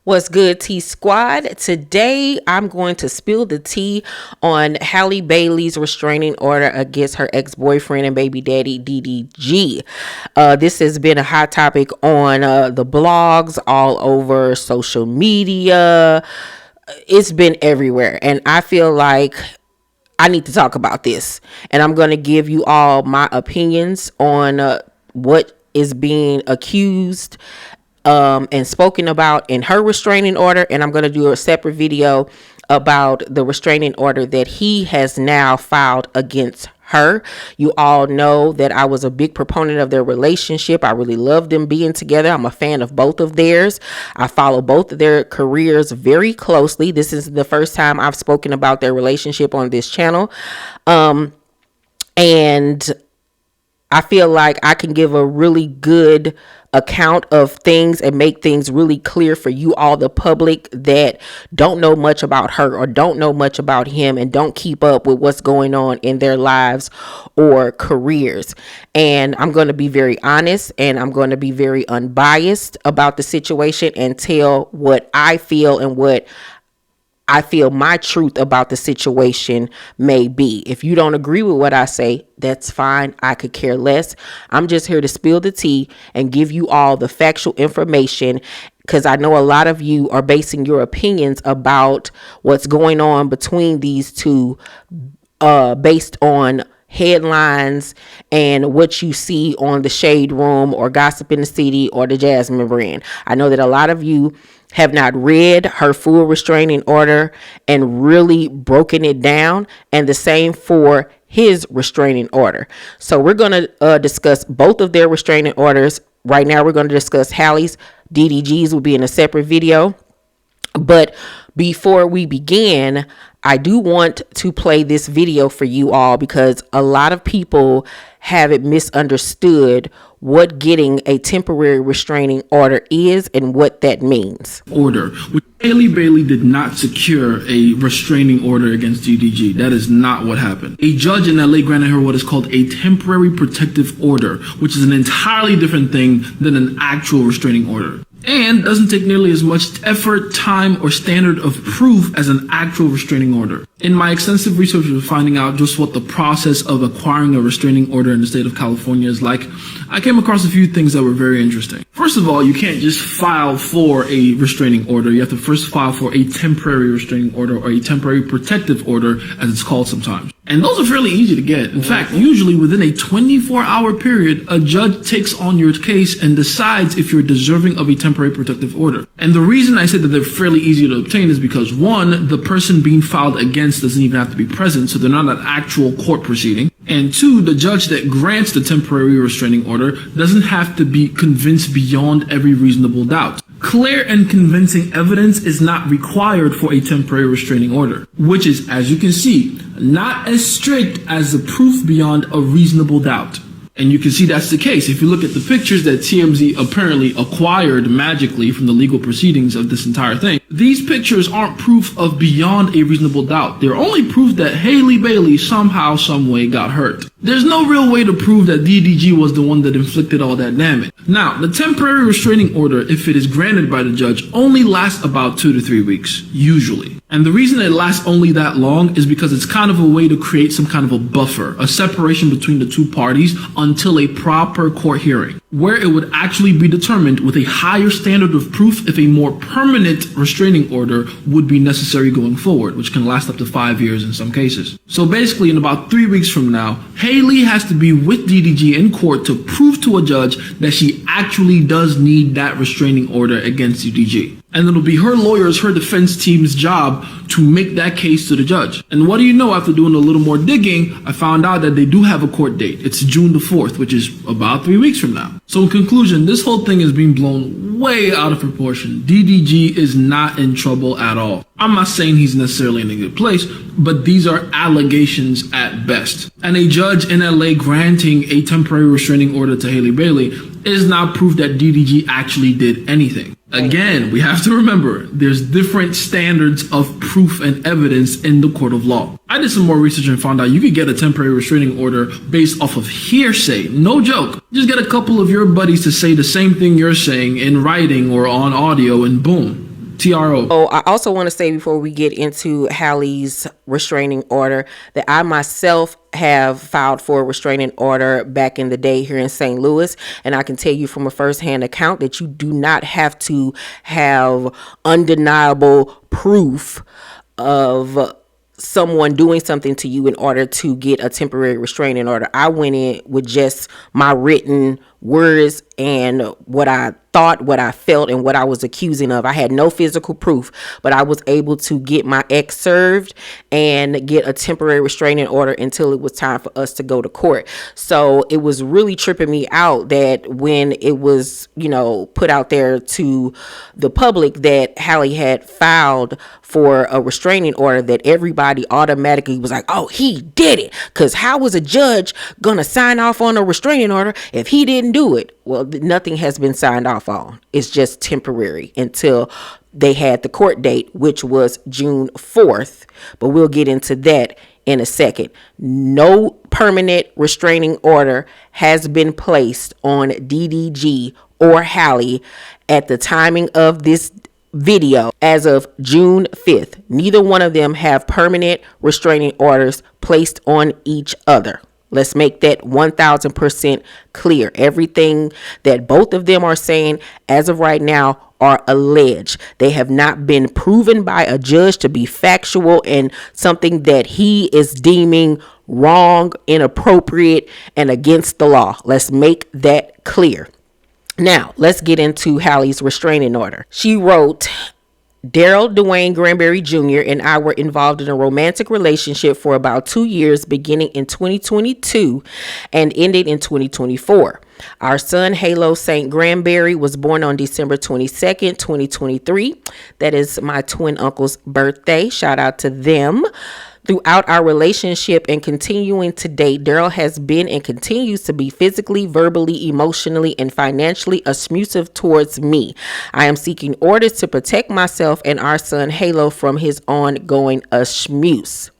What's good, T Squad? Today, I'm going to spill the tea on Halle Bailey's restraining order against her ex-boyfriend and baby daddy, DDG. This has been a hot topic on the blogs, all over social media. It's been everywhere, and I feel like I need to talk about this. And I'm going to give you all my opinions on what is being accused and spoken about in her restraining order, and I'm going to do a separate video about the restraining order that he has now filed against her. You all know that I was a big proponent of their relationship. I really love them being together. I'm a fan of both of theirs. I follow both of their careers very closely. This is the first time I've spoken about their relationship on this channel. And I feel like I can give a really good account of things and make things really clear for you all, the public that don't know much about her or don't know much about him and don't keep up with what's going on in their lives or careers. And I'm going to be very honest and I'm going to be very unbiased about the situation and tell what I feel and what I feel my truth about the situation may be. If you don't agree with what I say, that's fine. I could care less. I'm just here to spill the tea and give you all the factual information, because I know a lot of you are basing your opinions about what's going on between these two based on headlines and what you see on the Shade Room or Gossip in the City or the Jasmine brand. I know that a lot of you have not read her full restraining order and really broken it down, and the same for his restraining order. So we're going to discuss both of their restraining orders. Right now we're going to discuss Halle's. DDG's will be in a separate video. But before we begin, I do want to play this video for you all, because a lot of people have it misunderstood what getting a temporary restraining order is and what that means. Order. Halle Bailey did not secure a restraining order against DDG. That is not what happened. A judge in LA granted her what is called a temporary protective order, which is an entirely different thing than an actual restraining order, and doesn't take nearly as much effort, time, or standard of proof as an actual restraining order. In my extensive research of finding out just what the process of acquiring a restraining order in the state of California is like, I came across a few things that were very interesting. First of all, you can't just file for a restraining order. You have to first file for a temporary restraining order, or a temporary protective order, as it's called sometimes. And those are fairly easy to get. In fact, usually within a 24-hour period, a judge takes on your case and decides if you're deserving of a temporary protective order. And the reason I said that they're fairly easy to obtain is because, one, the person being filed against doesn't even have to be present, so they're not an actual court proceeding. And two, the judge that grants the temporary restraining order doesn't have to be convinced beyond every reasonable doubt. Clear and convincing evidence is not required for a temporary restraining order, which is, as you can see, not as strict as the proof beyond a reasonable doubt. And you can see that's the case. If you look at the pictures that TMZ apparently acquired magically from the legal proceedings of this entire thing, these pictures aren't proof of beyond a reasonable doubt. They're only proof that Halle Bailey somehow, some way got hurt. There's no real way to prove that DDG was the one that inflicted all that damage. Now, the temporary restraining order, if it is granted by the judge, only lasts about 2 to 3 weeks, usually. And the reason it lasts only that long is because it's kind of a way to create some kind of a buffer, a separation between the two parties until a proper court hearing, where it would actually be determined with a higher standard of proof if a more permanent restraining order would be necessary going forward, which can last up to 5 years in some cases. So basically, in about 3 weeks from now, Halle has to be with DDG in court to prove to a judge that she actually does need that restraining order against DDG. And it'll be her lawyers, her defense team's job to make that case to the judge. And what do you know, after doing a little more digging, I found out that they do have a court date. It's June the 4th, which is about 3 weeks from now. So in conclusion, this whole thing is being blown way out of proportion. DDG is not in trouble at all. I'm not saying he's necessarily in a good place, but these are allegations at best. And a judge in LA granting a temporary restraining order to Halle Bailey is not proof that DDG actually did anything. Again, we have to remember there's different standards of proof and evidence in the court of law. I did some more research and found out you could get a temporary restraining order based off of hearsay. No joke. Just get a couple of your buddies to say the same thing you're saying in writing or on audio, and boom. TRO. Oh, I also want to say before we get into Halle's restraining order that I myself have filed for a restraining order back in the day here in St. Louis, and I can tell you from a first-hand account that you do not have to have undeniable proof of someone doing something to you in order to get a temporary restraining order. I went in with just my written words and what I thought, what I felt, and what I was accusing of. I had no physical proof, but I was able to get my ex served and get a temporary restraining order until it was time for us to go to court. So it was really tripping me out that when it was, put out there to the public that Halle had filed for a restraining order, that everybody automatically was like, oh, he did it. Because how was a judge going to sign off on a restraining order if he didn't do it? Well, nothing has been signed off on. It's just temporary until they had the court date, which was June 4th. But we'll get into that in a second. No permanent restraining order has been placed on DDG or Halle at the timing of this video as of June 5th. Neither one of them have permanent restraining orders placed on each other. Let's make that 1000% clear. Everything that both of them are saying as of right now are alleged. They have not been proven by a judge to be factual and something that he is deeming wrong, inappropriate, and against the law. Let's make that clear. Now, let's get into Halle's restraining order. She wrote, Daryl Dwayne Granberry Jr. and I were involved in a romantic relationship for about 2 years, beginning in 2022 and ending in 2024. Our son, Halo St. Granberry, was born on December 22nd, 2023. That is my twin uncle's birthday. Shout out to them. Throughout our relationship and continuing to date, Daryl has been and continues to be physically, verbally, emotionally, and financially abusive towards me. I am seeking orders to protect myself and our son Halo from his ongoing abuse.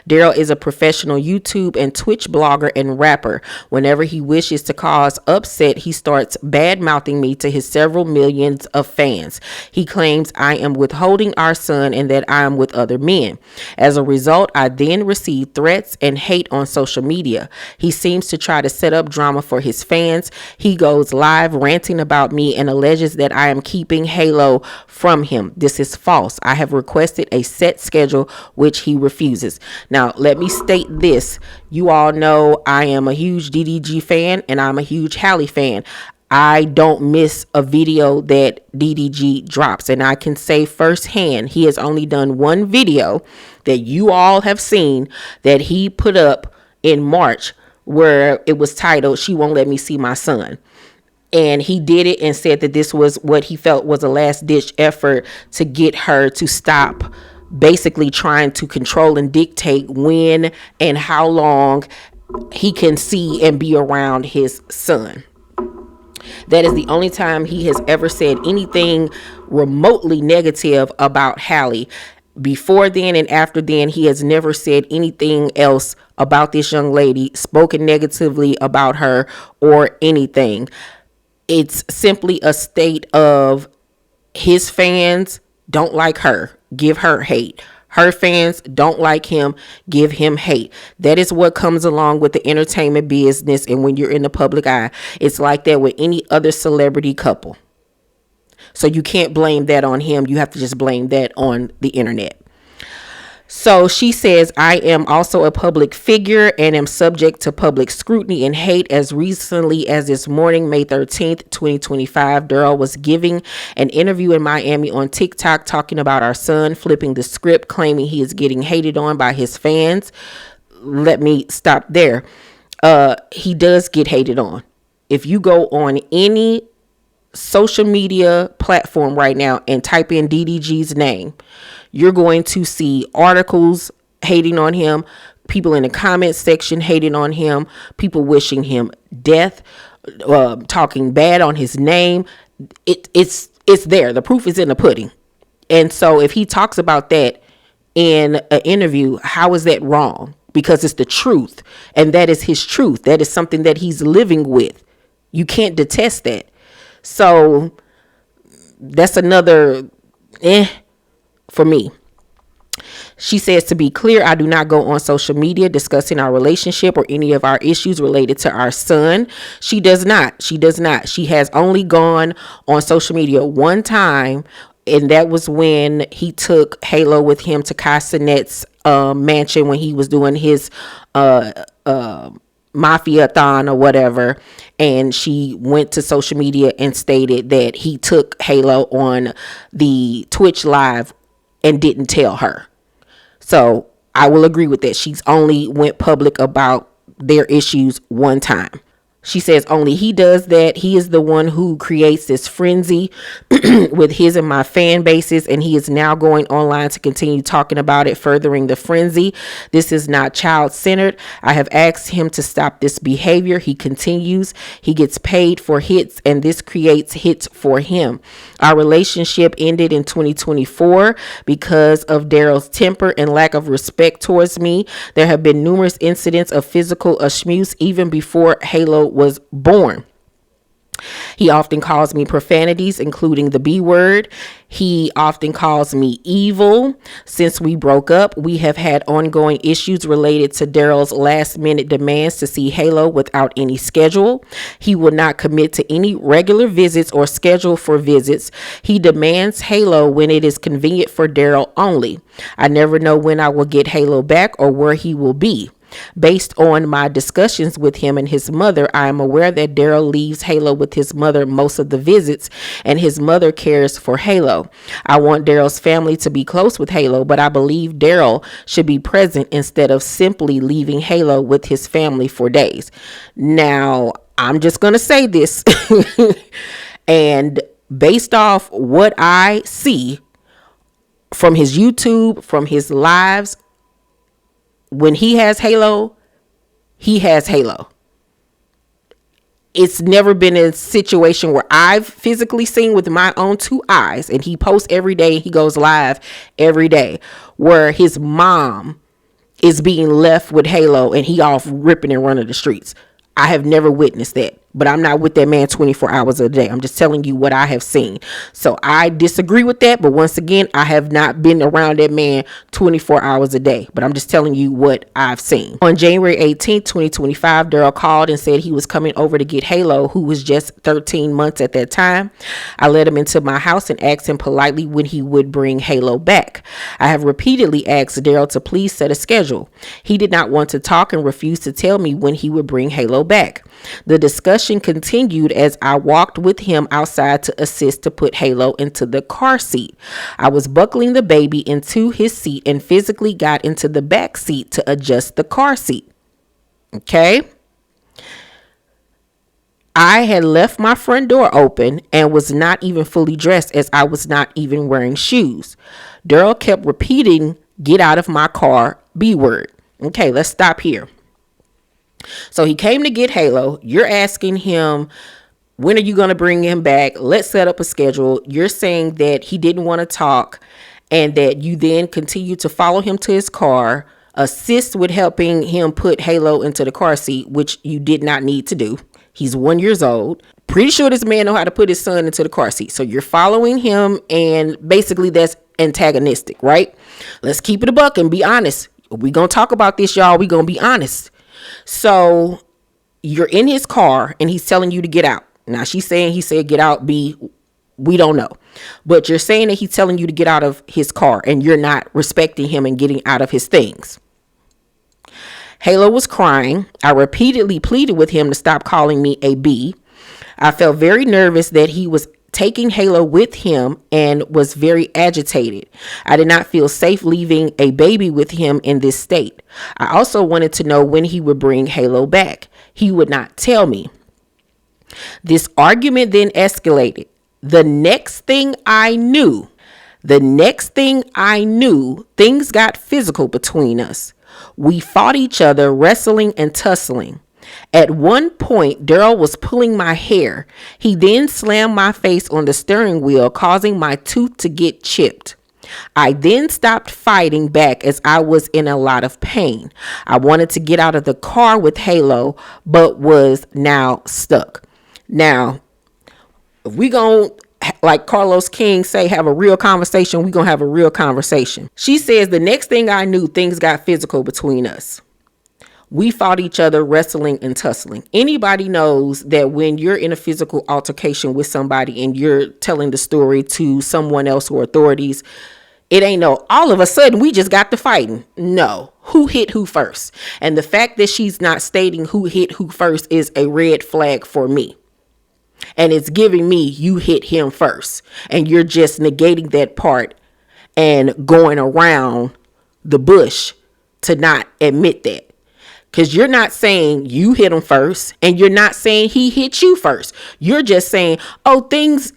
Daryl is a professional YouTube and Twitch blogger and rapper. Whenever he wishes to cause upset, he starts bad-mouthing me to his several millions of fans. He claims I am withholding our son and that I am with other men. As a result, I then receive threats and hate on social media. He seems to try to set up drama for his fans. He goes live ranting about me and alleges that I am keeping Halo from him. This is false. I have requested a set schedule, which he refuses. Now, let me state this. You all know I am a huge DDG fan and I'm a huge Halle fan. I don't miss a video that DDG drops, and I can say firsthand he has only done one video that you all have seen that he put up in March where it was titled, She Won't Let Me See My Son. And he did it and said that this was what he felt was a last ditch effort to get her to stop basically trying to control and dictate when and how long he can see and be around his son. That is the only time he has ever said anything remotely negative about Halle. Before then and after then, he has never said anything else about this young lady, spoken negatively about her or anything. It's simply a state of his fans don't like her, give her hate. Her fans don't like him, give him hate. That is what comes along with the entertainment business. And when you're in the public eye, it's like that with any other celebrity couple. So you can't blame that on him. You have to just blame that on the internet. So she says, I am also a public figure and am subject to public scrutiny and hate. As recently as this morning, May 13th, 2025, Daryl was giving an interview in Miami on TikTok talking about our son, flipping the script, claiming he is getting hated on by his fans. Let me stop there. He does get hated on. If you go on any social media platform right now and type in DDG's name, you're going to see articles hating on him, people in the comment section hating on him, people wishing him death. talking bad on his name. It's there. The proof is in the pudding. And so if he talks about that in an interview, how is that wrong? Because it's the truth, and that is his truth. That is something that he's living with. You can't detest that. So that's another for me. She says, to be clear, I do not go on social media discussing our relationship or any of our issues related to our son. She does not. She does not. She has only gone on social media one time, and that was when he took Halo with him to Kai Cenat's mansion when he was doing his mafia-thon or whatever. And she went to social media and stated that he took Halo on the Twitch live and didn't tell her. So I will agree with that. She's only went public about their issues one time. She says only he does that. He is the one who creates this frenzy with his and my fan bases, and he is now going online to continue talking about it, furthering the frenzy. This is not child-centered. I have asked him to stop this behavior. He continues. He gets paid for hits, and this creates hits for him. Our relationship ended in 2024 because of Daryl's temper and lack of respect towards me. There have been numerous incidents of physical abuse even before Halo was born. He often calls me profanities, including the B word. He often calls me evil. Since we broke up, we have had ongoing issues related to Daryl's last minute demands to see Halo without any schedule. He will not commit to any regular visits or schedule for visits. He demands Halo when it is convenient for Daryl only. I never know when I will get Halo back or where he will be. Based on my discussions with him and his mother, I am aware that Daryl leaves Halo with his mother most of the visits, and his mother cares for Halo. I want Daryl's family to be close with Halo, but I believe Daryl should be present instead of simply leaving Halo with his family for days. Now, I'm just going to say this, and based off what I see from his YouTube, from his lives, when he has Halo, he has Halo. It's never been a situation where I've physically seen with my own two eyes, and he posts every day, he goes live every day, where his mom is being left with Halo and he off ripping and running the streets. I have never witnessed that, but I'm not with that man 24 hours a day. I'm just telling you what I have seen. So I disagree with that. But once again, I have not been around that man 24 hours a day, but I'm just telling you what I've seen. On January 18th, 2025, Daryl called and said he was coming over to get Halo, who was just 13 months at that time. I let him into my house and asked him politely when he would bring Halo back. I have repeatedly asked Daryl to please set a schedule. He did not want to talk and refused to tell me when he would bring Halo back. The discussion continued as I walked with him outside to assist to put Halo into the car seat. I was buckling the baby into his seat and physically got into the back seat to adjust the car seat. Okay. I had left my front door open and was not even fully dressed, as I was not even wearing shoes. Daryl kept repeating, "Get out of my car, B word." Okay, let's stop here. So he came to get Halo. You're asking him, when are you going to bring him back? Let's set up a schedule. You're saying that he didn't want to talk, and that you then continue to follow him to his car, assist with helping him put Halo into the car seat, which you did not need to do. He's 1 year old. Pretty sure this man know how to put his son into the car seat. So you're following him, and basically that's antagonistic, right? Let's keep it a buck and be honest. We're going to talk about this, y'all. We're going to be honest. So you're in his car and he's telling you to get out. Now she's saying he said get out, B. We don't know. But you're saying that he's telling you to get out of his car and you're not respecting him and getting out of his things. Halo was crying. I repeatedly pleaded with him to stop calling me a B. I felt very nervous that he was taking Halo with him and was very agitated. I did not feel safe leaving a baby with him in this state. I also wanted to know when he would bring Halo back. He would not tell me. This argument then escalated. The next thing I knew, things got physical between us. We fought each other, wrestling and tussling. At one point, Daryl was pulling my hair. He then slammed my face on the steering wheel, causing my tooth to get chipped. I then stopped fighting back as I was in a lot of pain. I wanted to get out of the car with Halo, but was now stuck. Now, if we gon' like Carlos King say, have a real conversation, we gonna have a real conversation. She says, the next thing I knew, things got physical between us. We fought each other, wrestling and tussling. Anybody knows that when you're in a physical altercation with somebody and you're telling the story to someone else or authorities, it ain't no, all of a sudden we just got to fighting. No, who hit who first? And the fact that she's not stating who hit who first is a red flag for me. And it's giving me, you hit him first. And you're just negating that part and going around the bush to not admit that. Because you're not saying you hit him first, and you're not saying he hit you first. You're just saying, oh, things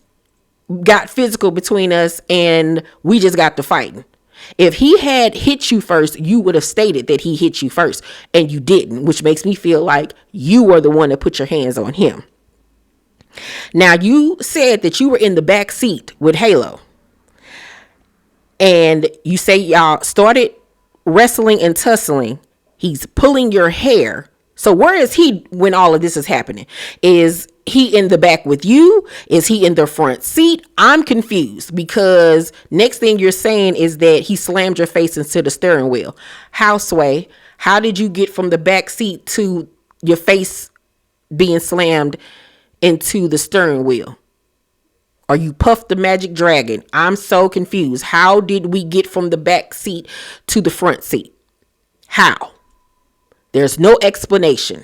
got physical between us and we just got to fighting. If he had hit you first, you would have stated that he hit you first, and you didn't, which makes me feel like you were the one that put your hands on him. Now, you said that you were in the back seat with Halo, and you say y'all started wrestling and tussling. He's pulling your hair. So where is he when all of this is happening? Is he in the back with you? Is he in the front seat? I'm confused, because next thing you're saying is that he slammed your face into the steering wheel. How, Sway? How did you get from the back seat to your face being slammed into the steering wheel? Or you puffed the magic dragon? I'm so confused. How did we get from the back seat to the front seat? How? There's no explanation.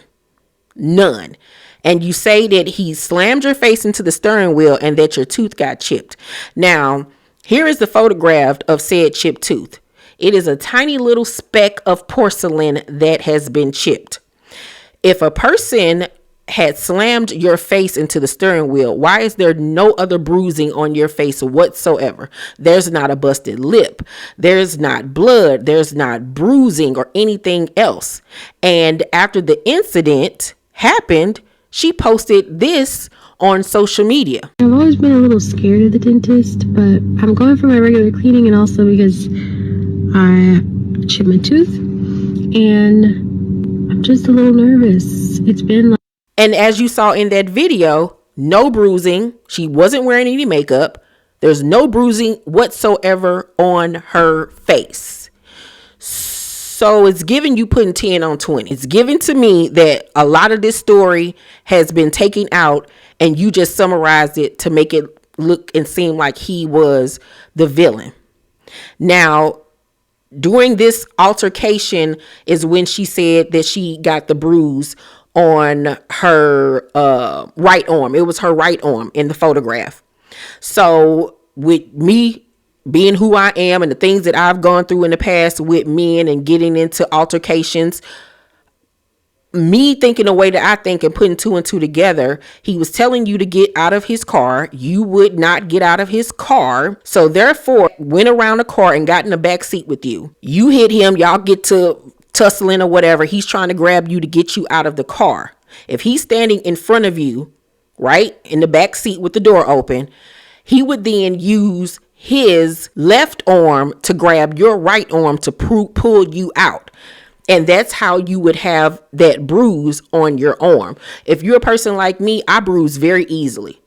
None. And you say that he slammed your face into the steering wheel and that your tooth got chipped. Now, here is the photograph of said chipped tooth. It is a tiny little speck of porcelain that has been chipped. If a person had slammed your face into the steering wheel, why is there no other bruising on your face whatsoever? There's not a busted lip. There's not blood. There's not bruising or anything else. And after the incident happened, she posted this on social media. I've always been a little scared of the dentist, but I'm going for my regular cleaning, and also because I chipped my tooth and I'm just a little nervous. It's been like, and as you saw in that video, no bruising. She wasn't wearing any makeup. There's no bruising whatsoever on her face. So it's giving you putting 10 on 20. It's giving to me that a lot of this story has been taken out and you just summarized it to make it look and seem like he was the villain. Now, during this altercation is when she said that she got the bruise on her right arm. It was her right arm in the photograph. So with me being who I am and the things that I've gone through in the past with men and getting into altercations, me thinking the way that I think and putting two and two together, he was telling you to get out of his car. You would not get out of his car. So therefore, went around the car and got in the back seat with you. You hit him. Y'all get to tussling or whatever. He's trying to grab you to get you out of the car. If he's standing in front of you, right, in the back seat with the door open, he would then use his left arm to grab your right arm to pull you out. And that's how you would have that bruise on your arm. If you're a person like me, I bruise very easily.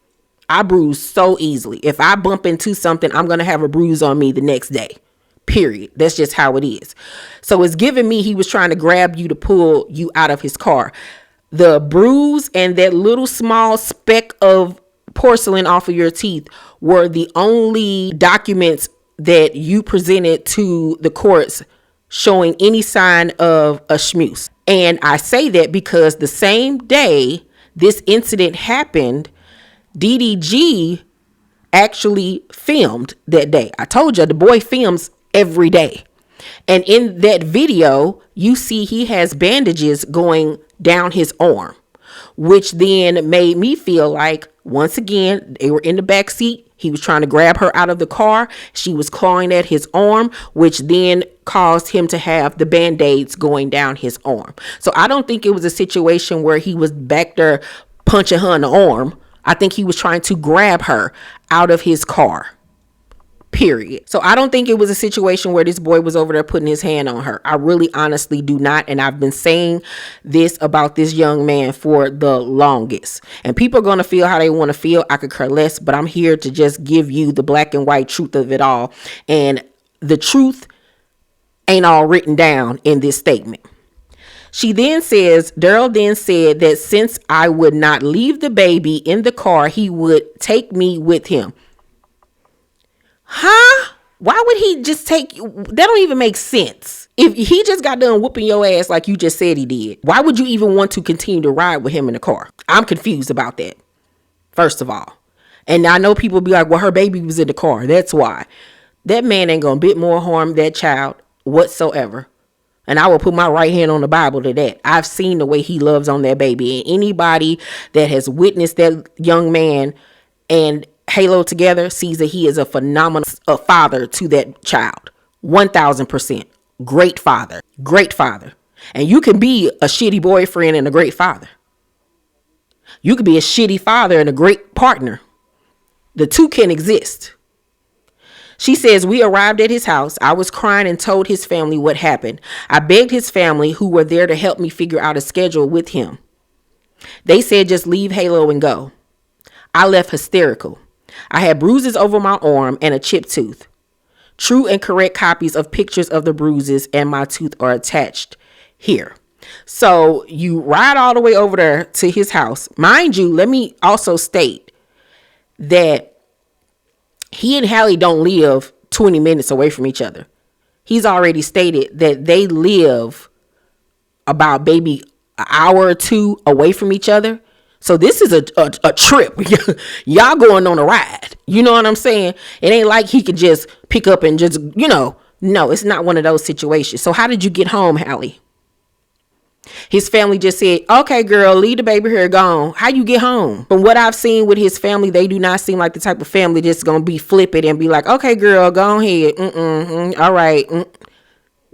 I bruise so easily. If I bump into something, I'm going to have a bruise on me the next day. Period. That's just how it is. So it's giving me he was trying to grab you to pull you out of his car. The bruise and that little small speck of porcelain off of your teeth were the only documents that you presented to the courts showing any sign of a schmooze. And I say that because the same day this incident happened, DDG actually filmed that day. I told you the boy films every day. And in that video, you see he has bandages going down his arm, which then made me feel like, once again, they were in the back seat. He was trying to grab her out of the car. She was clawing at his arm, which then caused him to have the band-aids going down his arm. So I don't think it was a situation where he was back there punching her in the arm. I think he was trying to grab her out of his car. Period. So I don't think it was a situation where this boy was over there putting his hand on her. I really honestly do not. And I've been saying this about this young man for the longest. And people are going to feel how they want to feel. I could care less, but I'm here to just give you the black and white truth of it all. And the truth ain't all written down in this statement. She then says, Daryl then said that since I would not leave the baby in the car, he would take me with him. Huh? Why would he just take you? That don't even make sense. If he just got done whooping your ass like you just said he did, why would you even want to continue to ride with him in the car? I'm confused about that, first of all. And I know people be like, well, her baby was in the car. That's why. That man ain't gonna bit more harm that child whatsoever. And I will put my right hand on the Bible to that. I've seen the way he loves on that baby. And anybody that has witnessed that young man and Halo together sees that he is a phenomenal father to that child. 1000%. Great father. Great father. And you can be a shitty boyfriend and a great father. You could be a shitty father and a great partner. The two can exist. She says, we arrived at his house. I was crying and told his family what happened. I begged his family, who were there, to help me figure out a schedule with him. They said, just leave Halo and go. I left hysterical. I had bruises over my arm and a chipped tooth. True and correct copies of pictures of the bruises and my tooth are attached here. So you ride all the way over there to his house. Mind you, let me also state that he and Halle don't live 20 minutes away from each other. He's already stated that they live about maybe an hour or two away from each other. So this is a trip. Y'all going on a ride. You know what I'm saying? It ain't like he could just pick up and just, no, it's not one of those situations. So how did you get home, Halle? His family just said, okay, girl, leave the baby here, gone. How you get home? From what I've seen with his family, they do not seem like the type of family that's going to be flippant and be like, okay, girl, go ahead. All right.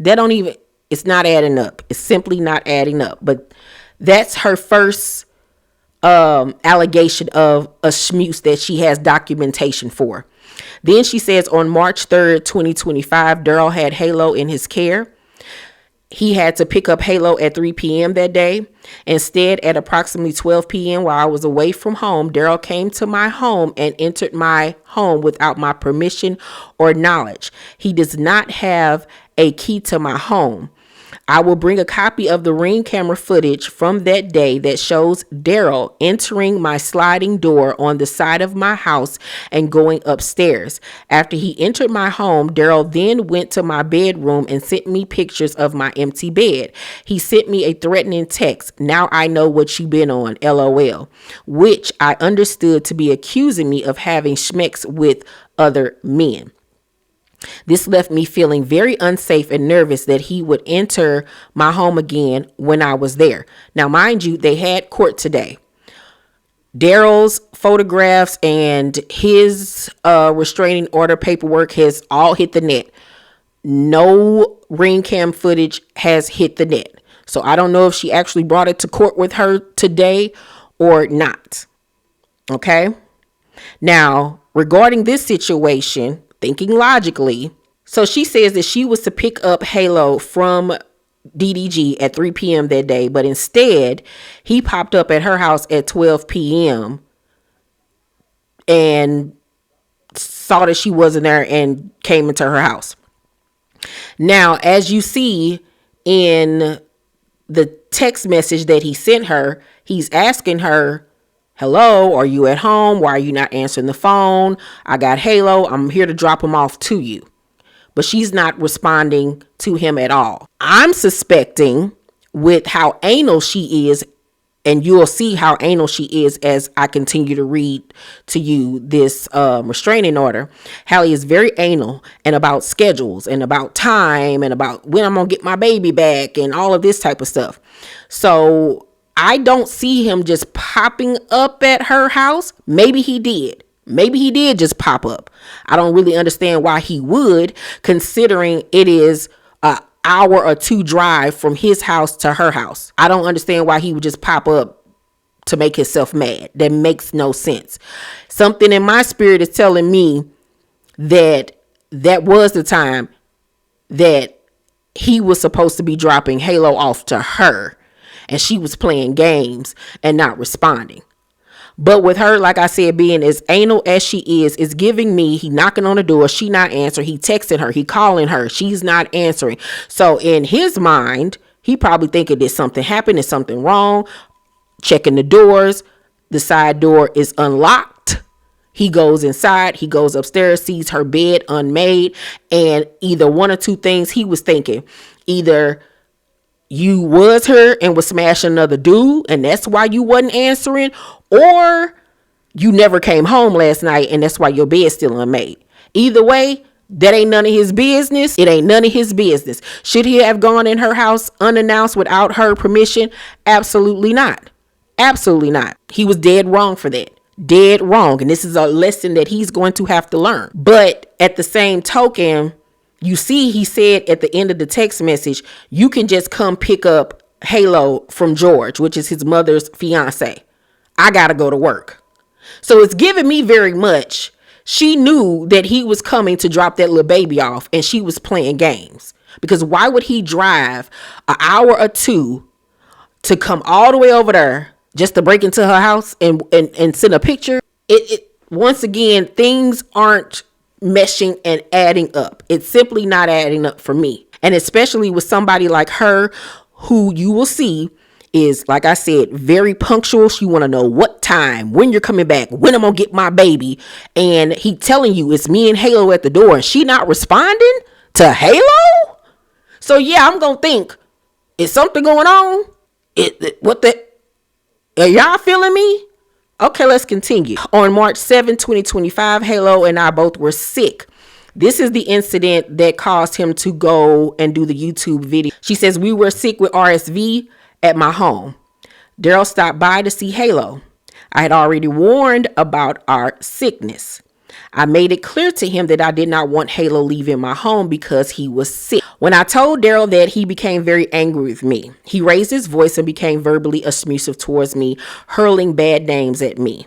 That don't even, it's not adding up. It's simply not adding up. But that's her first allegation of a schmooze that she has documentation for. Then she says on March 3rd, 2025, Daryl had Halo in his care. He had to pick up Halo at 3 p.m. that day. Instead, at approximately 12 p.m. while I was away from home, Daryl came to my home and entered my home without my permission or knowledge. He does not have a key to my home. I will bring a copy of the Ring camera footage from that day that shows Daryl entering my sliding door on the side of my house and going upstairs. After he entered my home, Daryl then went to my bedroom and sent me pictures of my empty bed. He sent me a threatening text, "Now I know what you been on, LOL," which I understood to be accusing me of having schmecks with other men. This left me feeling very unsafe and nervous that he would enter my home again when I was there. Now, mind you, they had court today. Daryl's photographs and his restraining order paperwork has all hit the net. No ring cam footage has hit the net. So I don't know if she actually brought it to court with her today or not. Okay. Now, regarding this situation, thinking logically, so she says that she was to pick up Halo from DDG at 3 p.m. that day, but instead he popped up at her house at 12 p.m. and saw that she wasn't there and came into her house. Now, as you see in the text message that he sent her, he's asking her, "Hello, are you at home? Why are you not answering the phone? I got Halo. I'm here to drop him off to you." But she's not responding to him at all. I'm suspecting, with how anal she is, and you'll see how anal she is as I continue to read to you this restraining order. Halle is very anal and about schedules and about time and about when I'm going to get my baby back and all of this type of stuff. So I don't see him just popping up at her house. Maybe he did. Maybe he did just pop up. I don't really understand why he would, considering it is an hour or two drive from his house to her house. I don't understand why he would just pop up to make himself mad. That makes no sense. Something in my spirit is telling me that that was the time that he was supposed to be dropping Halo off to her, and she was playing games and not responding. But with her, like I said, being as anal as she is, it's giving me, he knocking on the door, she not answering, he texting her, he calling her, she's not answering. So in his mind, he probably thinking that something happened, there's something wrong. Checking the doors, the side door is unlocked. He goes inside, he goes upstairs, sees her bed unmade, and either one or two things he was thinking. Either you was her and was smashing another dude, and that's why you wasn't answering, or you never came home last night, and that's why your bed's still unmade. Either way, that ain't none of his business. It ain't none of his business. Should he have gone in her house unannounced without her permission? Absolutely not. Absolutely not. He was dead wrong for that. Dead wrong. And this is a lesson that he's going to have to learn. But at the same token, you see, he said at the end of the text message, you can just come pick up Halo from George, which is his mother's fiance. I got to go to work. So it's giving me very much. She knew that he was coming to drop that little baby off, and she was playing games. Because why would he drive an hour or two to come all the way over there just to break into her house and send a picture? It once again, things aren't meshing and adding up. It's simply not adding up for me. And especially with somebody like her, who you will see is, like I said, very punctual. She want to know what time, when you're coming back, when I'm gonna get my baby. And he telling you it's me and Halo at the door, and she not responding to Halo. So yeah, I'm gonna think, is something going on? What the? Are y'all feeling me? Okay, let's continue. On March 7, 2025, Halo and I both were sick. This is the incident that caused him to go and do the YouTube video. She says, we were sick with RSV at my home. Daryl stopped by to see Halo. I had already warned about our sickness. I made it clear to him that I did not want Halo leaving my home because he was sick. When I told Daryl that, he became very angry with me. He raised his voice and became verbally abusive towards me, hurling bad names at me.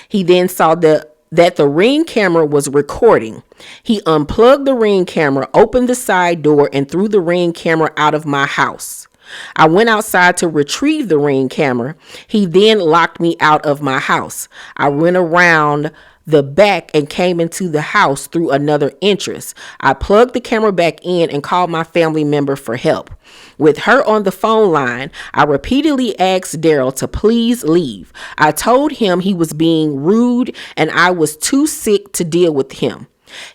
He then saw that the Ring camera was recording. He unplugged the Ring camera, opened the side door, and threw the Ring camera out of my house. I went outside to retrieve the Ring camera. He then locked me out of my house. I went around the back and came into the house through another entrance. I plugged the camera back in and called my family member for help. With her on the phone line, I repeatedly asked Daryl to please leave. I told him he was being rude and I was too sick to deal with him.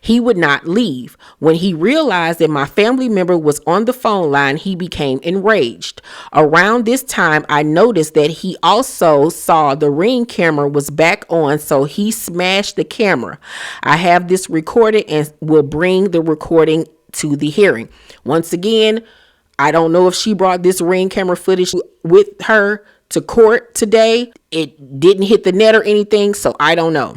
He would not leave. When he realized that my family member was on the phone line, he became enraged. Around this time, I noticed that he also saw the Ring camera was back on, so he smashed the camera. I have this recorded and will bring the recording to the hearing. Once again, I don't know if she brought this Ring camera footage with her to court today. It didn't hit the net or anything, so I don't know.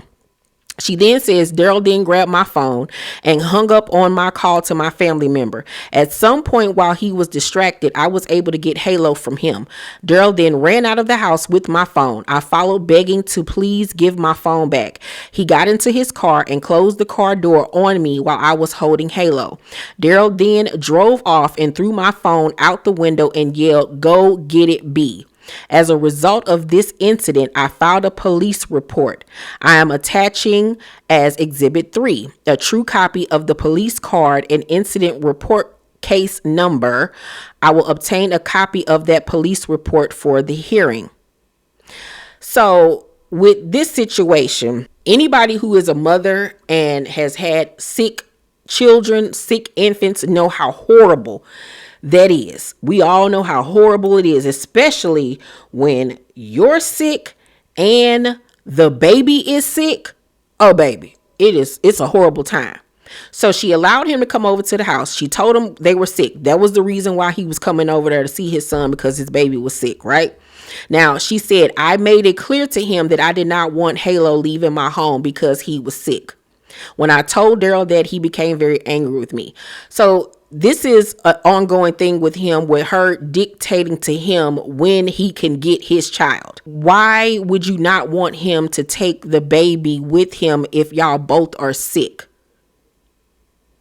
She then says Daryl then grabbed my phone and hung up on my call to my family member. At some point while he was distracted, I was able to get Halo from him. Daryl then ran out of the house with my phone. I followed, begging to please give my phone back. He got into his car and closed the car door on me while I was holding Halo. Daryl then drove off and threw my phone out the window and yelled, "Go get it, B." As a result of this incident, I filed a police report. I am attaching as Exhibit 3 a true copy of the police card and incident report case number. I will obtain a copy of that police report for the hearing. So with this situation, anybody who is a mother and has had sick children, sick infants, know how horrible that is. We all know how horrible it is, especially when you're sick and the baby is sick. Oh, baby, it's a horrible time. So she allowed him to come over to the house. She told him they were sick. That was the reason why he was coming over there to see his son, because his baby was sick, right? Now, she said, I made it clear to him that I did not want Halo leaving my home because he was sick. When I told Daryl that, he became very angry with me. So this is an ongoing thing with him, with her dictating to him when he can get his child. Why would you not want him to take the baby with him if y'all both are sick?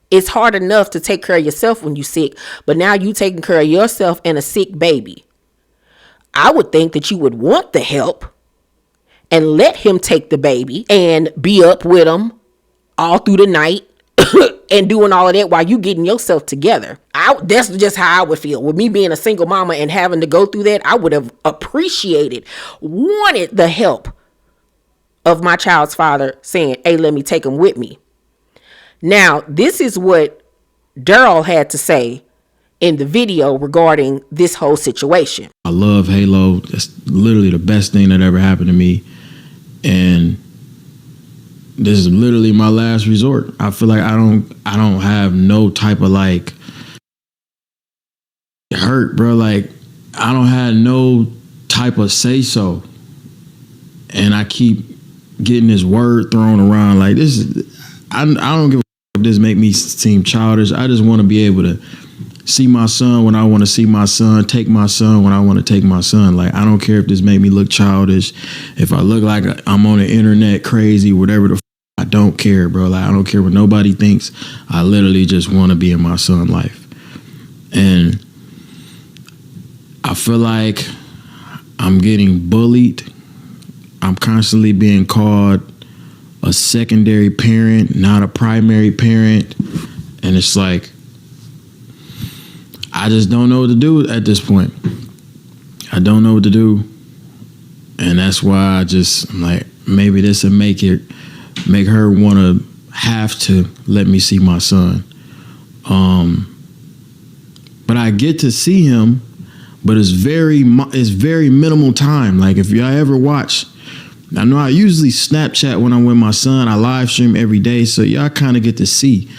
It's hard enough to take care of yourself when you're sick, but now you taking care of yourself and a sick baby. I would think that you would want the help and let him take the baby and be up with him all through the night and doing all of that while you getting yourself together. That's just how I would feel. With me being a single mama and having to go through that, I would have appreciated, wanted the help of my child's father saying, hey, let me take him with me. Now, this is what Daryl had to say in the video regarding this whole situation. I love Halo. That's literally the best thing that ever happened to me. And this is literally my last resort. I feel like I don't have no type of like hurt, bro. Like I don't have no type of say so. And I keep getting this word thrown around like this is, I don't give a if this make me seem childish. I just want to be able to see my son when I want to see my son, take my son when I want to take my son. Like, I don't care if this make me look childish, if I look like I'm on the internet crazy, whatever the I don't care, bro. Like, I don't care what nobody thinks. I literally just want to be in my son's life. And I feel like I'm getting bullied. I'm constantly being called a secondary parent, not a primary parent. And it's like, I just don't know what to do at this point. I don't know what to do. And that's why I'm like, maybe this will make her want to have to let me see my son. But I get to see him, but it's very minimal time. Like if y'all ever watch, I know I usually Snapchat when I'm with my son. I live stream every day, so y'all kind of get to see.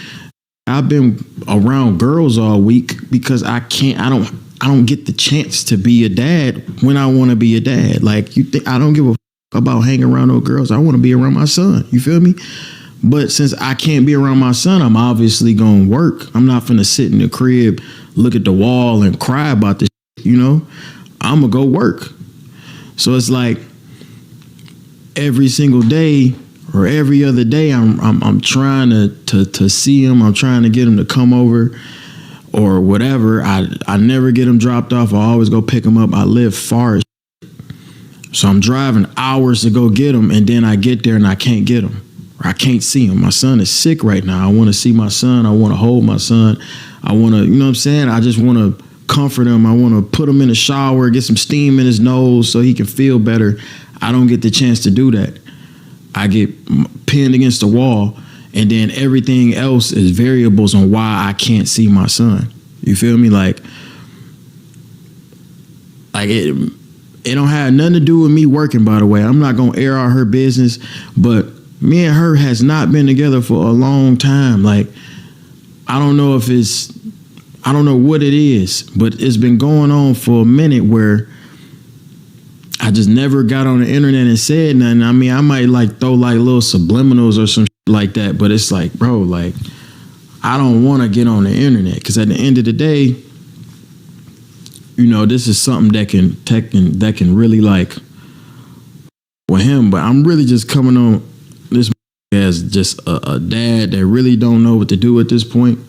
I've been around girls all week because I don't get the chance to be a dad when I want to be a dad. Like you think I don't give a about hanging around those girls. I want to be around my son. You feel me? But since I can't be around my son, I'm obviously going to work. I'm not finna sit in the crib, look at the wall and cry about this, you know? I'm going to go work. So it's like every single day or every other day, I'm trying to see him. I'm trying to get him to come over or whatever. I never get him dropped off. I always go pick him up. I live far as so I'm driving hours to go get him, and then I get there and I can't get him. Or I can't see him. My son is sick right now. I want to see my son. I want to hold my son. I want to, you know what I'm saying? I just want to comfort him. I want to put him in the shower, get some steam in his nose so he can feel better. I don't get the chance to do that. I get pinned against the wall, and then everything else is variables on why I can't see my son. You feel me? Like it don't have nothing to do with me working, by the way. I'm not going to air out her business, but me and her has not been together for a long time. Like, I don't know what it is, but it's been going on for a minute where I just never got on the internet and said nothing. I mean, I might like throw like little subliminals or some like that, but it's like, bro, like, I don't want to get on the internet because at the end of the day, you know, this is something that can really like with him. But I'm really just coming on this as just a dad that really don't know what to do at this point.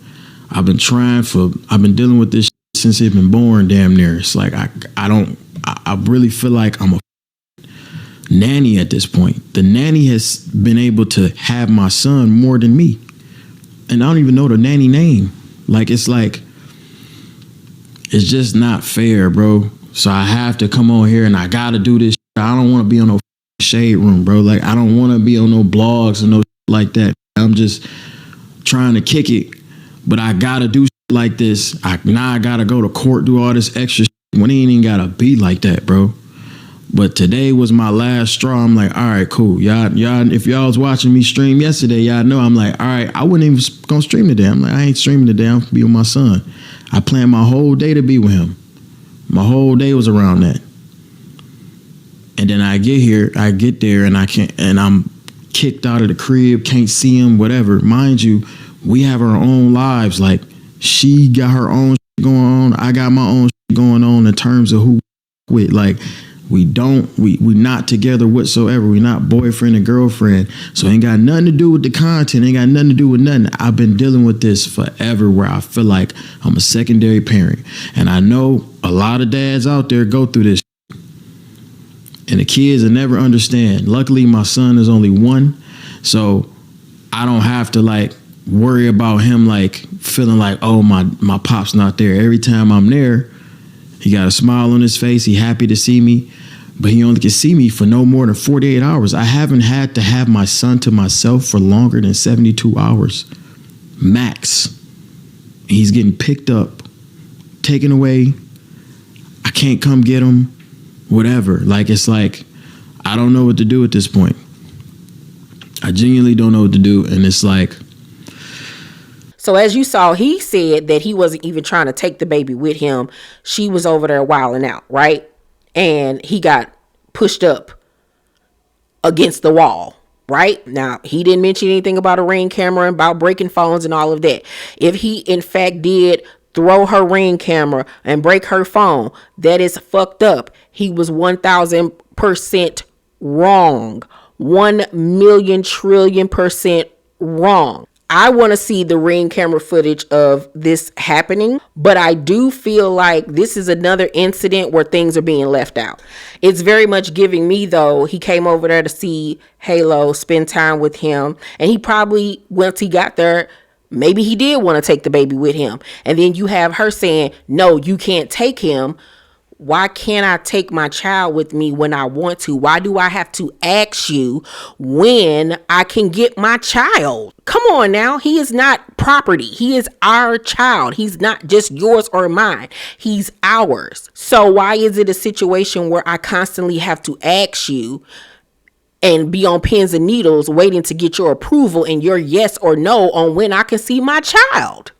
I've been dealing with this since he's been born, damn near. It's like I really feel like I'm a nanny at this point. The nanny has been able to have my son more than me, and I don't even know the nanny name. Like it's just not fair, bro. So I have to come on here and I gotta do this. I don't want to be on no shade room, bro. Like I don't want to be on no blogs or no like that. I'm just trying to kick it, but I gotta do like this. I gotta go to court, do all this extra shit when it ain't even gotta be like that, bro. But today was my last straw. I'm like, all right, cool. Y'all, if y'all was watching me stream yesterday, y'all know I'm like, all right, I wasn't even gonna stream today. I'm like, I ain't streaming today. I'm gonna be with my son. I planned my whole day to be with him. My whole day was around that. And then I get there, and I'm kicked out of the crib, can't see him, whatever. Mind you, we have our own lives. Like, she got her own shit going on, I got my own shit going on in terms of who with. Like, we not together whatsoever. We not boyfriend and girlfriend. So ain't got nothing to do with the content. Ain't got nothing to do with nothing. I've been dealing with this forever, where I feel like I'm a secondary parent. And I know a lot of dads out there go through this. And the kids will never understand. Luckily, my son is only 1. So I don't have to like worry about him like feeling like, oh, my pop's not there. Every time I'm there, he got a smile on his face. He happy to see me, but he only can see me for no more than 48 hours. I haven't had to have my son to myself for longer than 72 hours, max. He's getting picked up, taken away. I can't come get him, whatever. Like, it's like, I don't know what to do at this point. I genuinely don't know what to do. And it's like, so as you saw, he said that he wasn't even trying to take the baby with him. She was over there wilding out, right? And he got pushed up against the wall, right? Now, he didn't mention anything about a Ring camera and about breaking phones and all of that. If he, in fact, did throw her Ring camera and break her phone, that is fucked up. He was 1,000% wrong. 1,000,000,000,000,000% wrong. I want to see the Ring camera footage of this happening, but I do feel like this is another incident where things are being left out. It's very much giving me, though, he came over there to see Halo, spend time with him, and he probably, once he got there, maybe he did want to take the baby with him. And then you have her saying, no, you can't take him. Why can't I take my child with me when I want to? Why do I have to ask you when I can get my child? Come on now. He is not property. He is our child. He's not just yours or mine. He's ours. So why is it a situation where I constantly have to ask you and be on pins and needles waiting to get your approval and your yes or no on when I can see my child?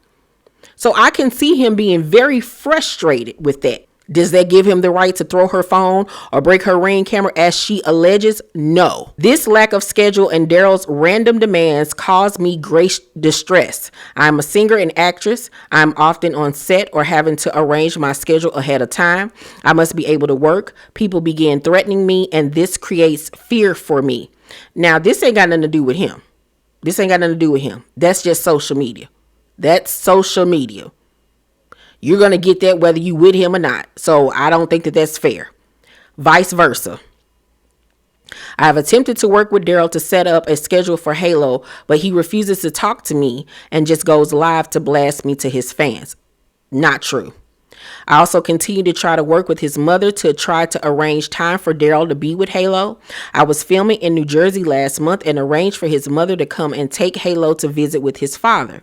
So I can see him being very frustrated with that. Does that give him the right to throw her phone or break her Ring camera as she alleges? No. This lack of schedule and Daryl's random demands caused me great distress. I'm a singer and actress. I'm often on set or having to arrange my schedule ahead of time. I must be able to work. People begin threatening me, and this creates fear for me. Now, this ain't got nothing to do with him. This ain't got nothing to do with him. That's just social media. That's social media. You're going to get that whether you with him or not. So I don't think that that's fair. Vice versa. I have attempted to work with Daryl to set up a schedule for Halo, but he refuses to talk to me and just goes live to blast me to his fans. Not true. I also continue to try to work with his mother to try to arrange time for Daryl to be with Halo. I was filming in New Jersey last month and arranged for his mother to come and take Halo to visit with his father.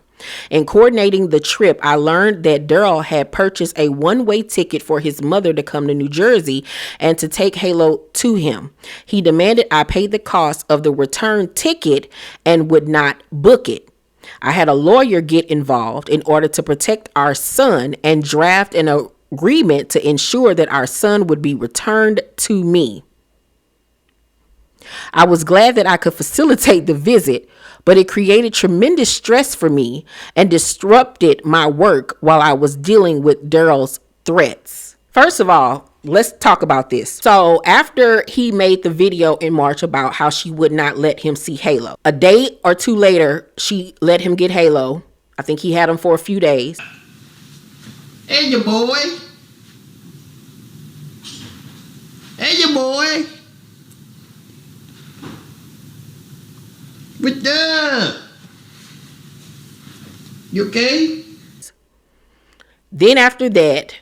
In coordinating the trip, I learned that Daryl had purchased a one-way ticket for his mother to come to New Jersey and to take Halo to him. He demanded I pay the cost of the return ticket and would not book it. I had a lawyer get involved in order to protect our son and draft an agreement to ensure that our son would be returned to me. I was glad that I could facilitate the visit, but it created tremendous stress for me and disrupted my work while I was dealing with Daryl's threats. First of all, let's talk about this. So after he made the video in March about how she would not let him see Halo, a day or two later, she let him get Halo. I think he had him for a few days. Hey, your boy. Hey, your boy. What's up? You okay? Then after that,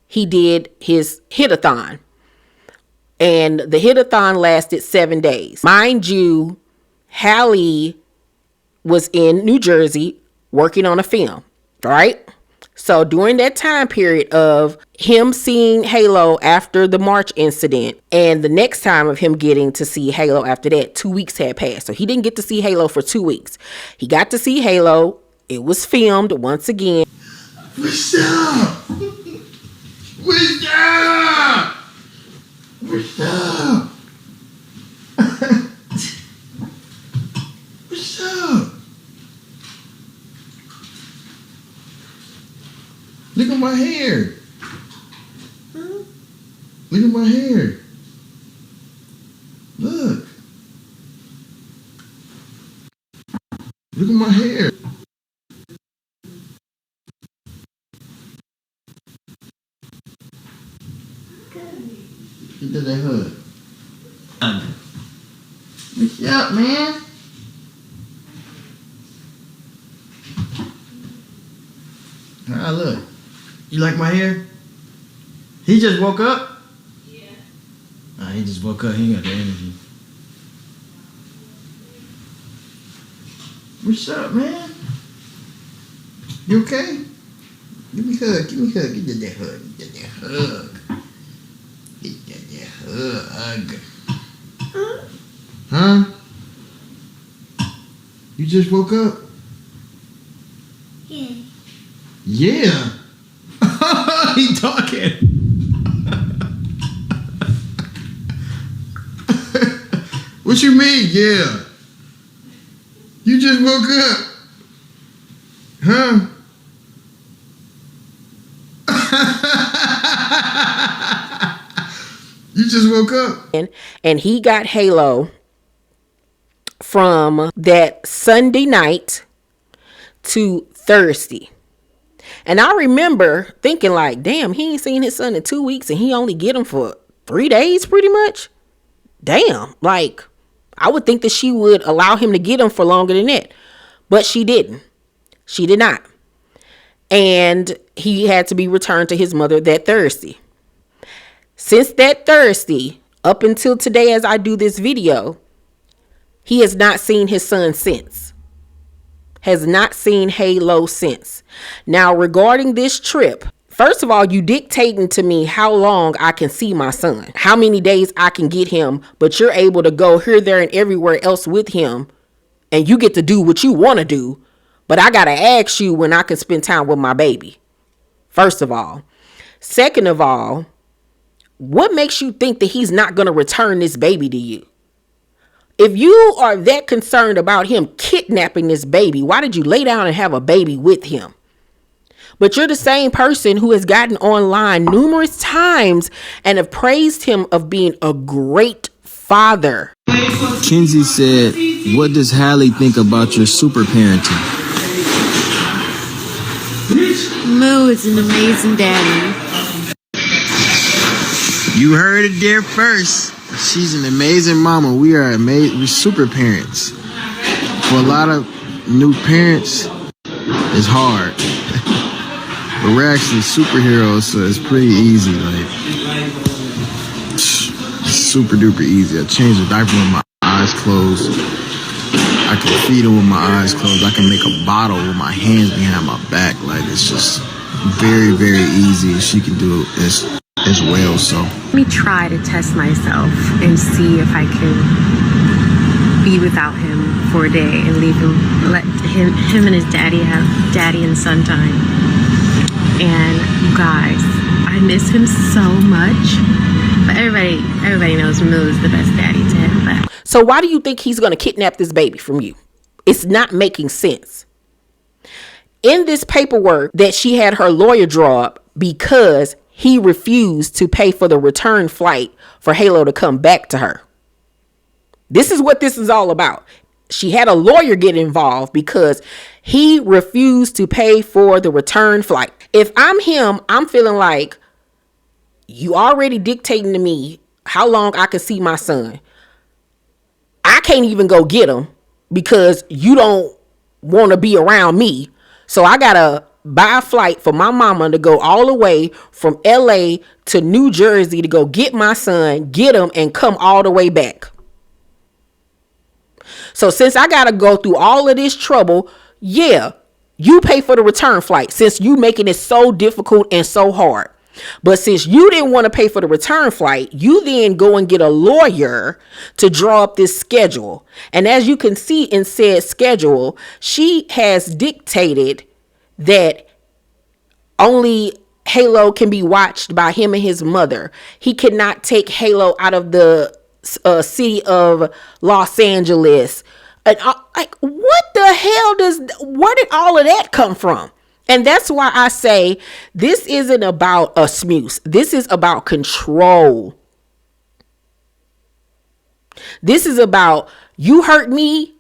he did his hit-a-thon. And the hit-a-thon lasted 7 days. Mind you, Halle was in New Jersey working on a film, right? So during that time period of him seeing Halo after the March incident and the next time of him getting to see Halo after that, 2 weeks had passed. So he didn't get to see Halo for 2 weeks. He got to see Halo. It was filmed once again. What's up? What's up? What's up? What's up? Look at my hair. Look at my hair. Look. Look at my hair. Get that hood. What's up, man? Ah, look. You like my hair? He just woke up? Yeah. Nah, he just woke up. He ain't got the energy. What's up, man? You okay? Give me a hug. Give me a hug. Get that hug. Get that hug. Get that hug. Huh? You just woke up? Yeah. Yeah. He talking. What you mean, yeah? You just woke up. Huh? You just woke up. And he got Halo from that Sunday night to Thursday. And I remember thinking like, damn, he ain't seen his son in 2 weeks and he only get him for 3 days pretty much. Damn, like I would think that she would allow him to get him for longer than that. But she didn't. She did not. And he had to be returned to his mother that Thursday. Since that Thursday, up until today as I do this video, he has not seen his son since. Has not seen Halo since. Now, regarding this trip, first of all, you dictating to me how long I can see my son, how many days I can get him, but you're able to go here, there, and everywhere else with him, and you get to do what you want to do, but I got to ask you when I can spend time with my baby, first of all. Second of all, what makes you think that he's not going to return this baby to you? If you are that concerned about him kidnapping this baby, why did you lay down and have a baby with him? But you're the same person who has gotten online numerous times and have praised him of being a great father. Kenzie said, what does Halle think about your super parenting? Moo is an amazing daddy. You heard it there first. She's an amazing mama. We're super parents. For a lot of new parents, it's hard. But we're actually superheroes, so it's pretty easy. Like, super duper easy. I change the diaper with my eyes closed. I can feed her with my eyes closed. I can make a bottle with my hands behind my back. Like, it's just very, very easy. She can do it as well, so. Let me try to test myself and see if I can be without him for a day and leave him, let him and his daddy have daddy and son time. And you guys, I miss him so much. But everybody knows Moo is the best daddy to him. But So why do you think he's going to kidnap this baby from you? It's not making sense. In this paperwork that she had her lawyer draw up because he refused to pay for the return flight for Halo to come back to her. This is what this is all about. She had a lawyer get involved because he refused to pay for the return flight. If I'm him, I'm feeling like you already dictating to me how long I can see my son. I can't even go get him because you don't want to be around me. So I got to buy a flight for my mama to go all the way from LA to New Jersey to go get my son, get him, and come all the way back. So since I got to go through all of this trouble, yeah, you pay for the return flight since you making it so difficult and so hard. But since you didn't want to pay for the return flight, you then go and get a lawyer to draw up this schedule. And as you can see in said schedule, she has dictated that only Halo can be watched by him and his mother. He cannot take Halo out of the city of Los Angeles. Like, what the hell where did all of that come from? And that's why I say this isn't about a smooth. This is about control. This is about, you hurt me,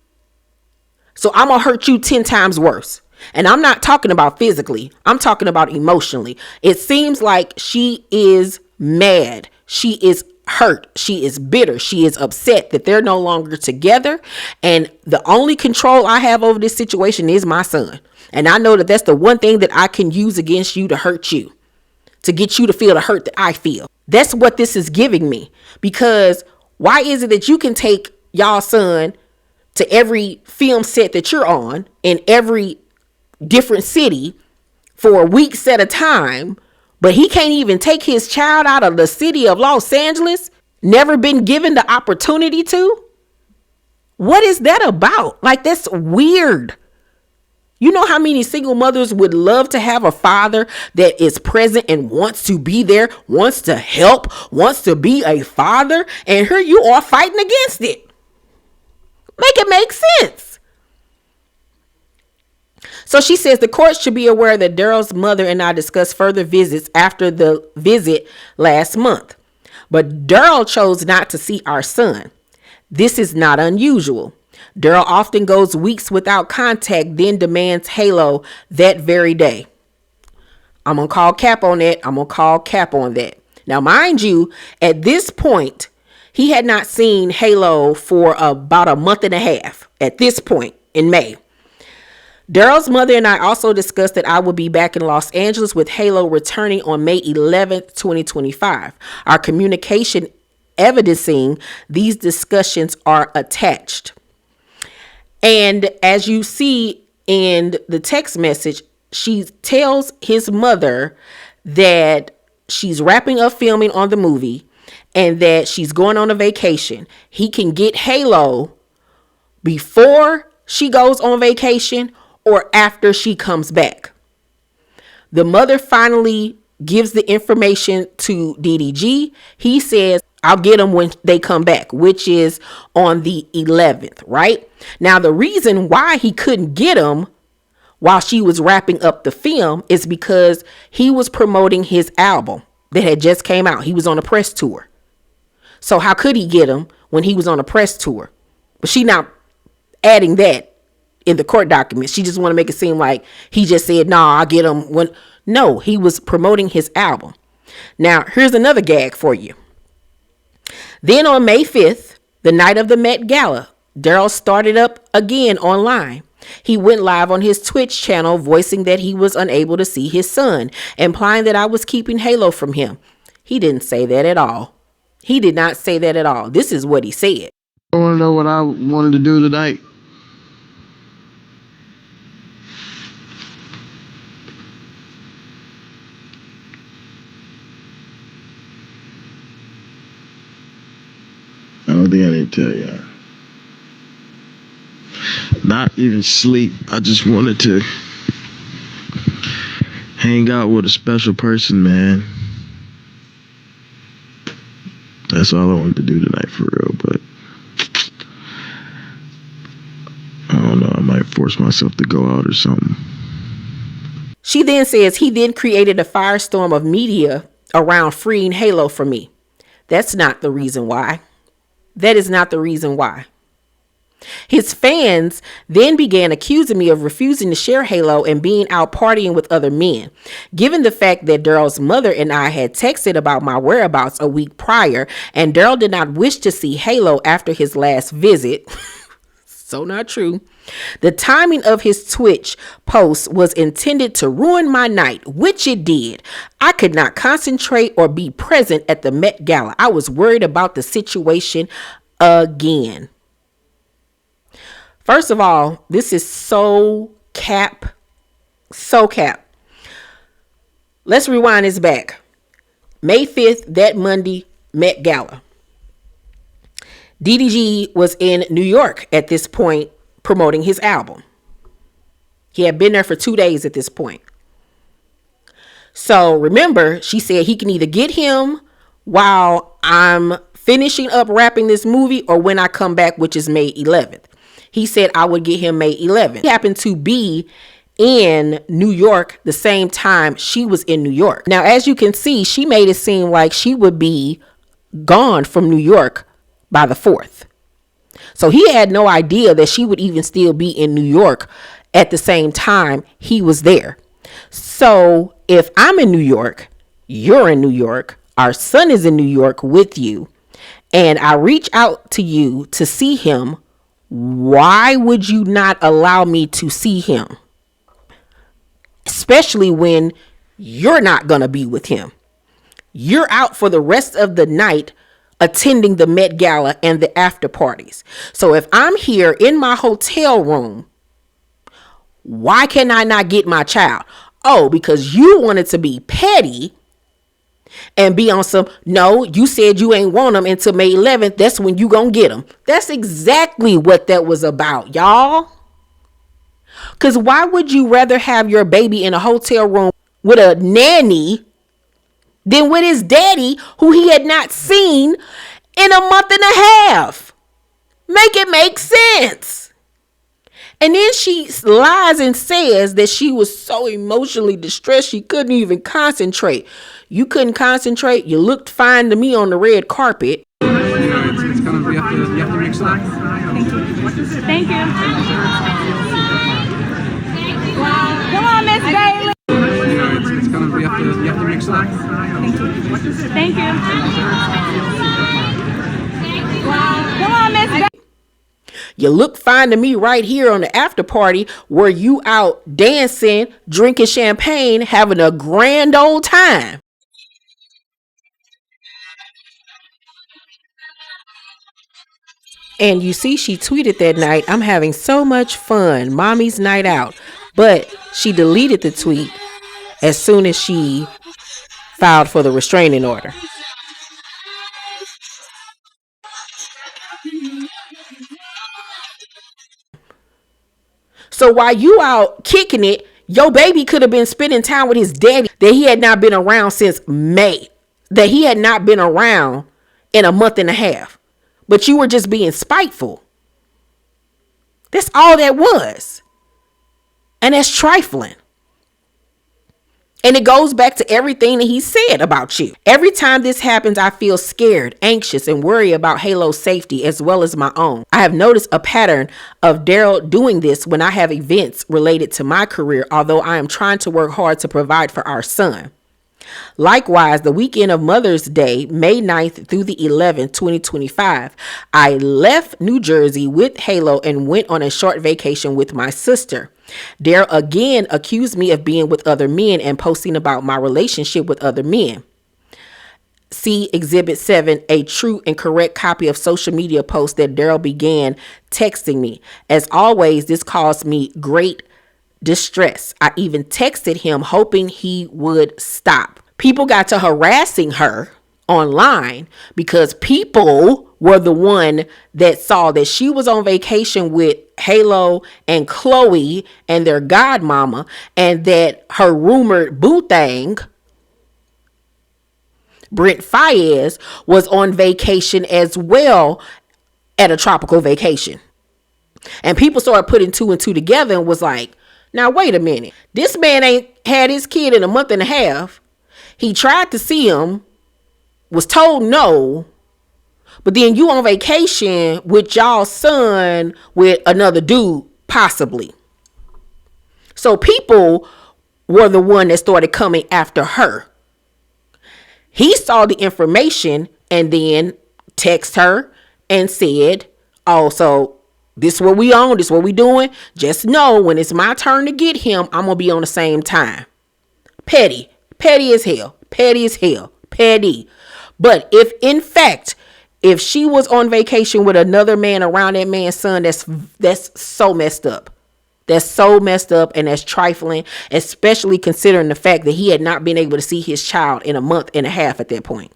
so I'm going to hurt you 10 times worse. And I'm not talking about physically. I'm talking about emotionally. It seems like she is mad. She is hurt. She is bitter. She is upset that they're no longer together. And the only control I have over this situation is my son. And I know that that's the one thing that I can use against you to hurt you, to get you to feel the hurt that I feel. That's what this is giving me. Because why is it that you can take y'all son to every film set that you're on in every different city for weeks at a time, but he can't even take his child out of the city of Los Angeles? Never been given the opportunity to? What is that about? Like, that's weird. You know how many single mothers would love to have a father that is present and wants to be there, wants to help, wants to be a father, and here you are fighting against it. Make it make sense. So she says the court should be aware that Daryl's mother and I discussed further visits after the visit last month. But Daryl chose not to see our son. This is not unusual. Daryl often goes weeks without contact, then demands Halo that very day. I'm going to call cap on that. I'm going to call cap on that. Now, mind you, at this point, he had not seen Halo for about a month and a half at this point in May. Daryl's mother and I also discussed that I will be back in Los Angeles with Halo returning on May 11th, 2025. Our communication evidencing these discussions are attached. And as you see in the text message, she tells his mother that she's wrapping up filming on the movie and that she's going on a vacation. He can get Halo before she goes on vacation or after she comes back. The mother finally gives the information to DDG. He says, I'll get them when they come back, which is on the 11th, right? Now, the reason why he couldn't get them while she was wrapping up the film is because he was promoting his album that had just came out. He was on a press tour. So how could he get them when he was on a press tour? But she not adding that in the court documents. She just want to make it seem like he just said, nah, I'll get him when. No, he was promoting his album. Now, here's another gag for you. Then on May 5th, the night of the Met Gala, Daryl started up again online. He went live on his Twitch channel, voicing that he was unable to see his son, implying that I was keeping Halo from him. He didn't say that at all. He did not say that at all. This is what he said. I want to know what I wanted to do tonight. I don't think I need to tell y'all. Not even sleep. I just wanted to hang out with a special person, man. That's all I wanted to do tonight for real, but I don't know. I might force myself to go out or something. She then says he then created a firestorm of media around freeing Halo from me. That's not the reason why. That is not the reason why. His fans then began accusing me of refusing to share Halo and being out partying with other men. Given the fact that Daryl's mother and I had texted about my whereabouts a week prior, and Daryl did not wish to see Halo after his last visit, so not true, the timing of his Twitch post was intended to ruin my night, which it did. I could not concentrate or be present at the Met Gala. I was worried about the situation again. First of all, this is so cap. So cap. Let's rewind this back. May 5th, that Monday, Met Gala. DDG was in New York at this point promoting his album. He had been there for 2 days at this point. So remember, she said he can either get him while I'm finishing up wrapping this movie or when I come back, which is May 11th. He said I would get him May 11th. He happened to be in New York the same time she was in New York. Now, as you can see, she made it seem like she would be gone from New York by the 4th. So he had no idea that she would even still be in New York at the same time he was there. So if I'm in New York, you're in New York, our son is in New York with you, and I reach out to you to see him, why would you not allow me to see him? Especially when you're not going to be with him. You're out for the rest of the night attending the Met Gala and the after parties. So if I'm here in my hotel room, why can I not get my child? Oh, because you wanted to be petty and be on some, no, you said you ain't want them until May 11th. That's when you gonna get them. That's exactly what that was about, y'all. Because why would you rather have your baby in a hotel room with a nanny than with his daddy, who he had not seen in a month and a half? Make it make sense. And then she lies and says that she was so emotionally distressed she couldn't even concentrate. You couldn't concentrate. You looked fine to me on the red carpet. It's kind of, you have to mix it up. Thank you. Come on, Miss Bailey. It's kind of, you have to mix it up. Thank you. Come on, Miss Bailey. You look fine to me right here on the after party where you out dancing, drinking champagne, having a grand old time. And you see, she tweeted that night, I'm having so much fun, mommy's night out. But she deleted the tweet as soon as she filed for the restraining order. So while you out kicking it, your baby could have been spending time with his daddy that he had not been around since May, that he had not been around in a month and a half. But you were just being spiteful. That's all that was. And that's trifling. And it goes back to everything that he said about you. Every time this happens, I feel scared, anxious, and worry about Halo's safety as well as my own. I have noticed a pattern of Daryl doing this when I have events related to my career, although I am trying to work hard to provide for our son. Likewise, the weekend of Mother's Day, May 9th through the 11th, 2025, I left New Jersey with Halo and went on a short vacation with my sister. Daryl again accused me of being with other men and posting about my relationship with other men. See Exhibit 7, a true and correct copy of social media post that Daryl began texting me. As always, this caused me great distress. I even texted him hoping he would stop. People got to harassing her online because people were the one that saw that she was on vacation with Halo and Chloe and their godmama, and that her rumored boo thing, Brent Fayez, was on vacation as well at a tropical vacation. And people started putting two and two together and was like, now wait a minute, this man ain't had his kid in a month and a half. He tried to see him, was told no, but then you on vacation with y'all's son with another dude, possibly. So people were the one that started coming after her. He saw the information and then text her and said, oh, so this is what we on, this is what we doing. Just know when it's my turn to get him, I'm going to be on the same time. Petty. Petty as hell. Petty as hell. Petty. But if in fact, if she was on vacation with another man around that man's son, that's so messed up. That's so messed up and that's trifling, especially considering the fact that he had not been able to see his child in a month and a half at that point.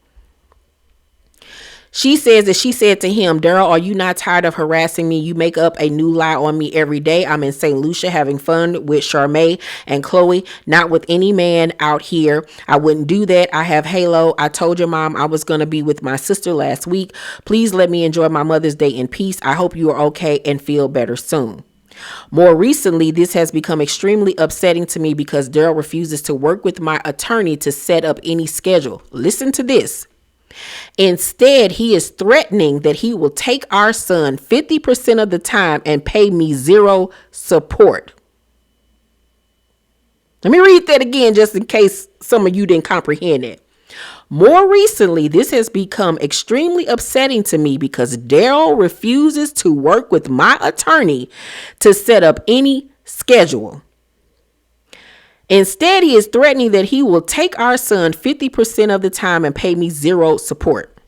She says that she said to him, Daryl, are you not tired of harassing me? You make up a new lie on me every day. I'm in St. Lucia having fun with Charmaine and Chloe, not with any man out here. I wouldn't do that. I have Halo. I told your mom I was going to be with my sister last week. Please let me enjoy my Mother's Day in peace. I hope you are okay and feel better soon. More recently, this has become extremely upsetting to me because Daryl refuses to work with my attorney to set up any schedule. Listen to this. Instead, he is threatening that he will take our son 50% of the time and pay me zero support. Let me read that again just in case some of you didn't comprehend it. More recently, this has become extremely upsetting to me because Daryl refuses to work with my attorney to set up any schedule. Instead, he is threatening that he will take our son 50% of the time and pay me zero support.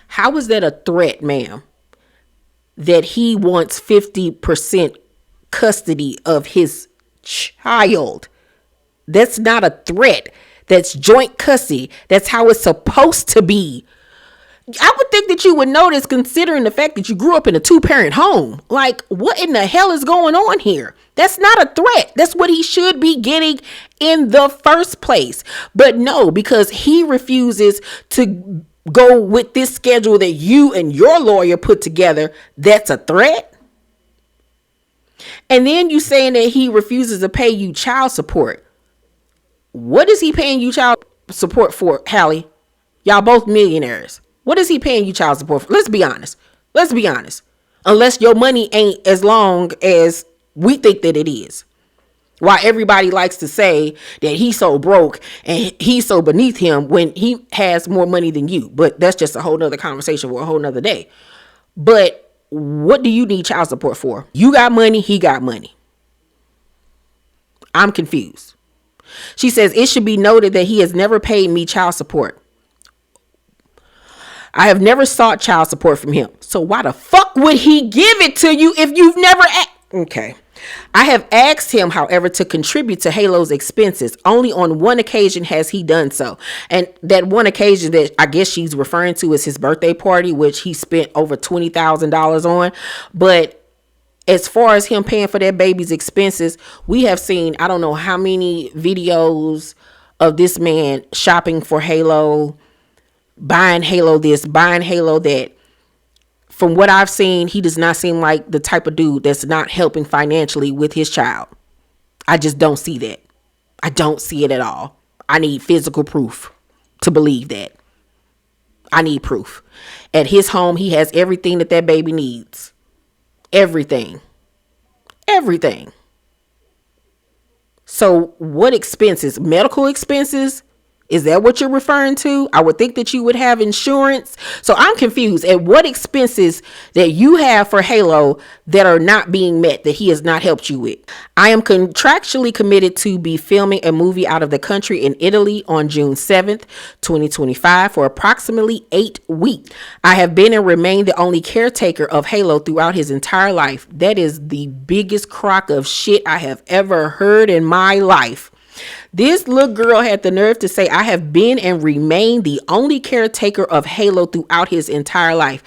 How is that a threat, ma'am? That he wants 50% custody of his child. That's not a threat. That's joint custody. That's how it's supposed to be. I would think that you would notice, considering the fact that you grew up in a 2-parent home. Like, what in the hell is going on here? That's not a threat. That's what he should be getting in the first place. But no, because he refuses to go with this schedule that you and your lawyer put together, that's a threat. And then you saying that he refuses to pay you child support. What is he paying you child support for, Halle? Y'all both millionaires. What is he paying you child support for? Let's be honest. Let's be honest. Unless your money ain't as long as we think that it is. Why everybody likes to say that he's so broke and he's so beneath him when he has more money than you. But that's just a whole nother conversation for a whole nother day. But what do you need child support for? You got money, he got money. I'm confused. She says, it should be noted that he has never paid me child support. I have never sought child support from him. So why the fuck would he give it to you if you've never Okay. I have asked him, however, to contribute to Halo's expenses. Only on one occasion has he done so. And that one occasion that I guess she's referring to is his birthday party, which he spent over $20,000 on. But as far as him paying for that baby's expenses, we have seen, I don't know how many videos of this man shopping for Halo, buying Halo this, buying Halo that. From what I've seen, he does not seem like the type of dude that's not helping financially with his child. I just don't see that. I don't see it at all. I need physical proof to believe that. I need proof. At his home, he has everything that baby needs. Everything. Everything. So what expenses? Medical expenses? Is that what you're referring to? I would think that you would have insurance. So I'm confused at what expenses that you have for Halo that are not being met, that he has not helped you with. I am contractually committed to be filming a movie out of the country in Italy on June 7th, 2025 for approximately 8 weeks. I have been and remain the only caretaker of Halo throughout his entire life. That is the biggest crock of shit I have ever heard in my life. This little girl had the nerve to say, I have been and remain the only caretaker of Halo throughout his entire life.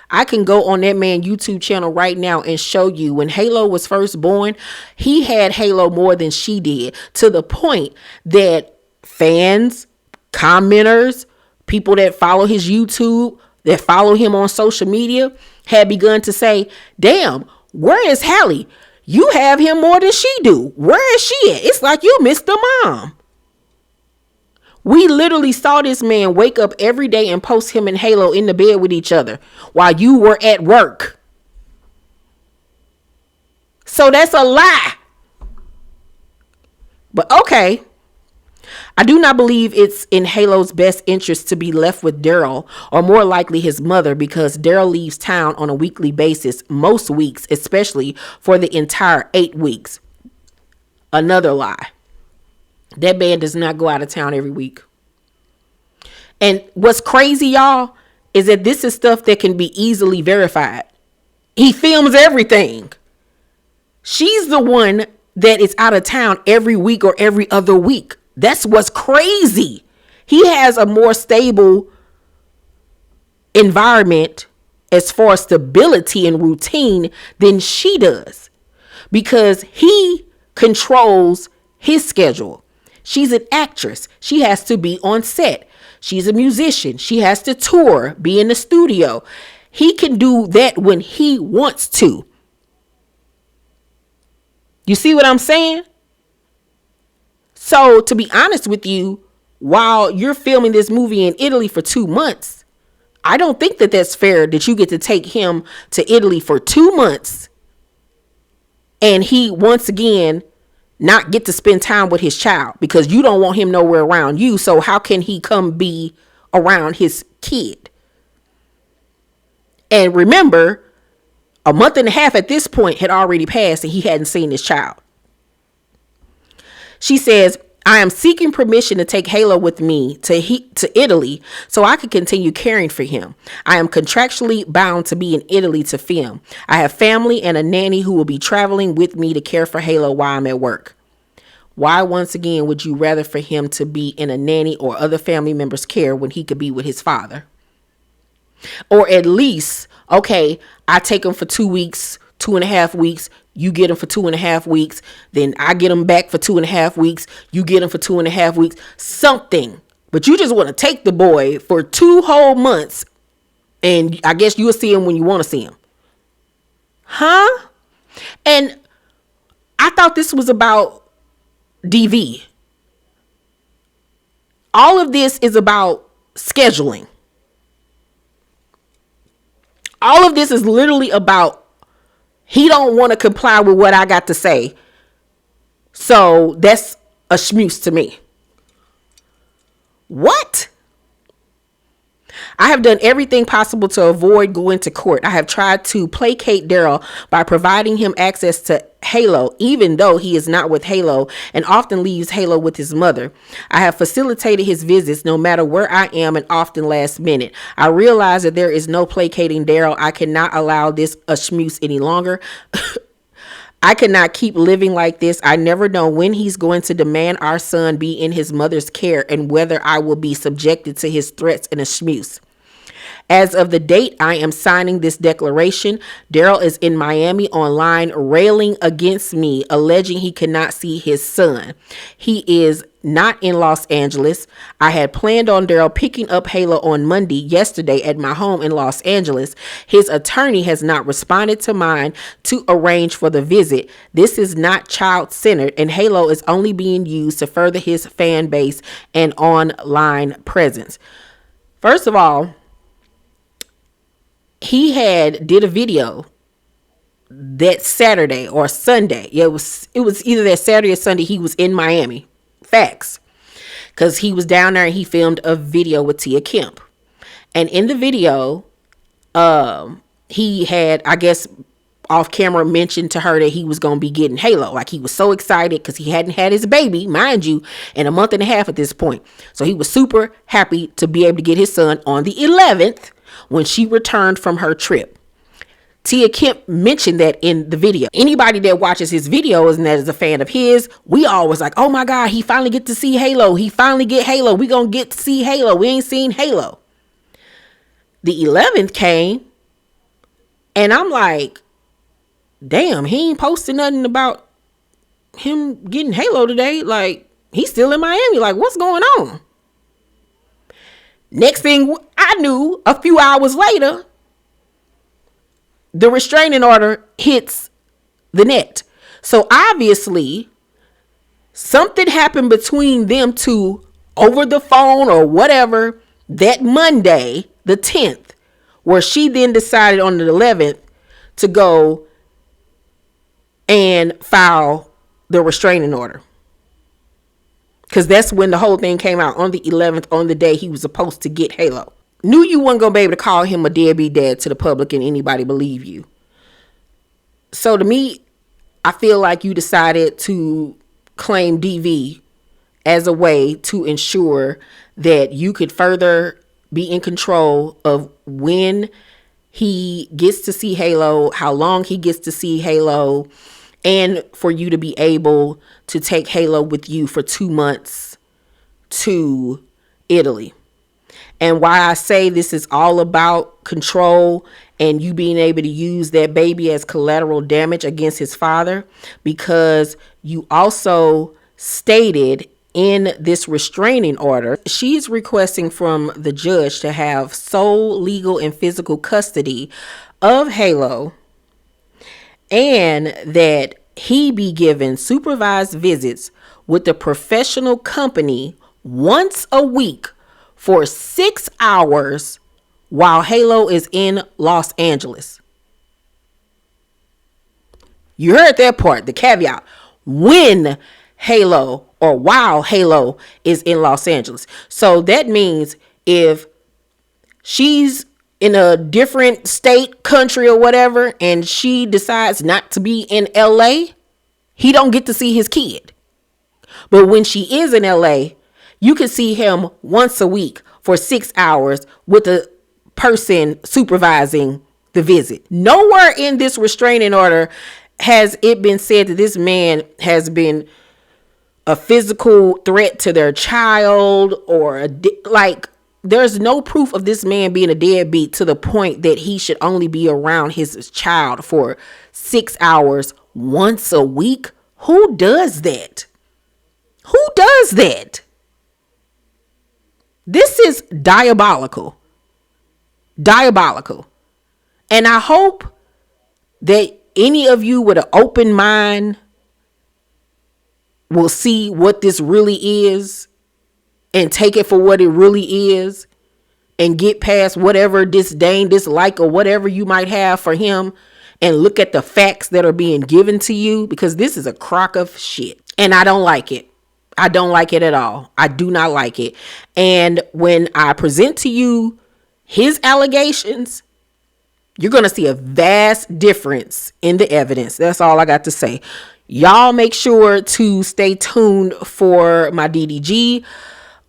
I can go on that man YouTube channel right now and show you when Halo was first born, he had Halo more than she did, to the point that fans, commenters, people that follow his YouTube, that follow him on social media, had begun to say, damn, where is Halle? You have him more than she do. Where is she at? It's like you missed the mom. We literally saw this man wake up every day and post him and Halo in the bed with each other while you were at work. So that's a lie. But okay. I do not believe it's in Halo's best interest to be left with Daryl, or more likely his mother, because Daryl leaves town on a weekly basis, most weeks, especially for the entire 8 weeks. Another lie. That man does not go out of town every week. And what's crazy, y'all, is that this is stuff that can be easily verified. He films everything. She's the one that is out of town every week or every other week. That's what's crazy. He has a more stable environment as far as stability and routine than she does, because he controls his schedule. She's an actress. She has to be on set. She's a musician. She has to tour, be in the studio. He can do that when he wants to. You see what I'm saying? So, to be honest with you, while you're filming this movie in Italy for 2 months, I don't think that that's fair that you get to take him to Italy for 2 months and he once again not get to spend time with his child because you don't want him nowhere around you. So how can he come be around his kid? And remember, a month and a half at this point had already passed and he hadn't seen his child. She says, I am seeking permission to take Halo with me to Italy so I can continue caring for him. I am contractually bound to be in Italy to film. I have family and a nanny who will be traveling with me to care for Halo while I'm at work. Why, once again, would you rather for him to be in a nanny or other family member's care when he could be with his father? Or at least, okay, I take him for 2 weeks, 2.5 weeks. You get him for 2.5 weeks. Then I get him back for 2.5 weeks. You get him for 2.5 weeks. Something. But you just want to take the boy for 2 whole months. And I guess you'll see him when you want to see him. Huh? And I thought this was about DV. All of this is about scheduling. All of this is literally about he don't want to comply with what I got to say. So that's a schmooze to me. What? I have done everything possible to avoid going to court. I have tried to placate Daryl by providing him access to Halo, even though he is not with Halo and often leaves Halo with his mother. I have facilitated his visits no matter where I am and often last minute. I realize that there is no placating Daryl. I cannot allow this a schmooze any longer. I cannot keep living like this. I never know when he's going to demand our son be in his mother's care and whether I will be subjected to his threats and a schmooze. As of the date I am signing this declaration, Daryl is in Miami online railing against me, alleging he cannot see his son. He is not in Los Angeles. I had planned on Daryl picking up Halo on Monday, yesterday, at my home in Los Angeles. His attorney has not responded to mine to arrange for the visit. This is not child-centered, and Halo is only being used to further his fan base and online presence. First of all, he did a video that Saturday or Sunday. Yeah, it was either that Saturday or Sunday. He was in Miami. Facts. Because he was down there and he filmed a video with Tia Kemp. And in the video, he had, I guess, off camera mentioned to her that he was going to be getting Halo. Like, he was so excited because he hadn't had his baby, mind you, in a month and a half at this point. So he was super happy to be able to get his son on the 11th when she returned from her trip. Tia Kemp mentioned that in the video. Anybody that watches his videos and that is a fan of his, we always like, oh my God, he finally get to see Halo. He finally get Halo. We gonna get to see Halo. We ain't seen Halo. The 11th came and I'm like, damn, he ain't posted nothing about him getting Halo today. Like, he's still in Miami. Like, what's going on? Next thing I knew, a few hours later, the restraining order hits the net. So obviously, something happened between them two over the phone or whatever that Monday, the 10th, where she then decided on the 11th to go and file the restraining order. Because that's when the whole thing came out, on the 11th, on the day he was supposed to get Halo. Knew you weren't going to be able to call him a deadbeat dad to the public and anybody believe you. So to me, I feel like you decided to claim DV as a way to ensure that you could further be in control of when he gets to see Halo, how long he gets to see Halo, and for you to be able to take Halo with you for 2 months to Italy. And why I say this is all about control and you being able to use that baby as collateral damage against his father, because you also stated in this restraining order, she's requesting from the judge to have sole legal and physical custody of Halo, and that he be given supervised visits with the professional company once a week for 6 hours while Halo is in Los Angeles. You heard that part, the caveat. When Halo or while Halo is in Los Angeles. So that means if she's in a different state, country, or whatever, and she decides not to be in LA, he don't get to see his kid. But when she is in LA, you can see him once a week for 6 hours with a person supervising the visit. Nowhere in this restraining order has it been said that this man has been a physical threat to their child or there's no proof of this man being a deadbeat to the point that he should only be around his child for 6 hours once a week. Who does that? Who does that? This is diabolical. Diabolical. And I hope that any of you with an open mind will see what this really is and take it for what it really is and get past whatever disdain, dislike, or whatever you might have for him and look at the facts that are being given to you, because this is a crock of shit. And I don't like it. I don't like it at all. I do not like it. And when I present to you his allegations, you're going to see a vast difference in the evidence. That's all I got to say. Y'all make sure to stay tuned for my DDG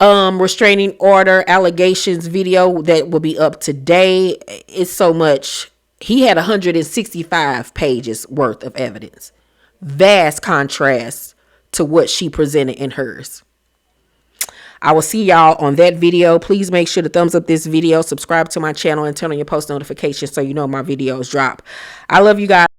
restraining order allegations video that will be up today. It's so much. He had 165 pages worth of evidence. Vast contrast to what she presented in hers. I will see y'all on that video. Please make sure to thumbs up this video, subscribe to my channel, and turn on your post notifications so you know my videos drop. I love you guys.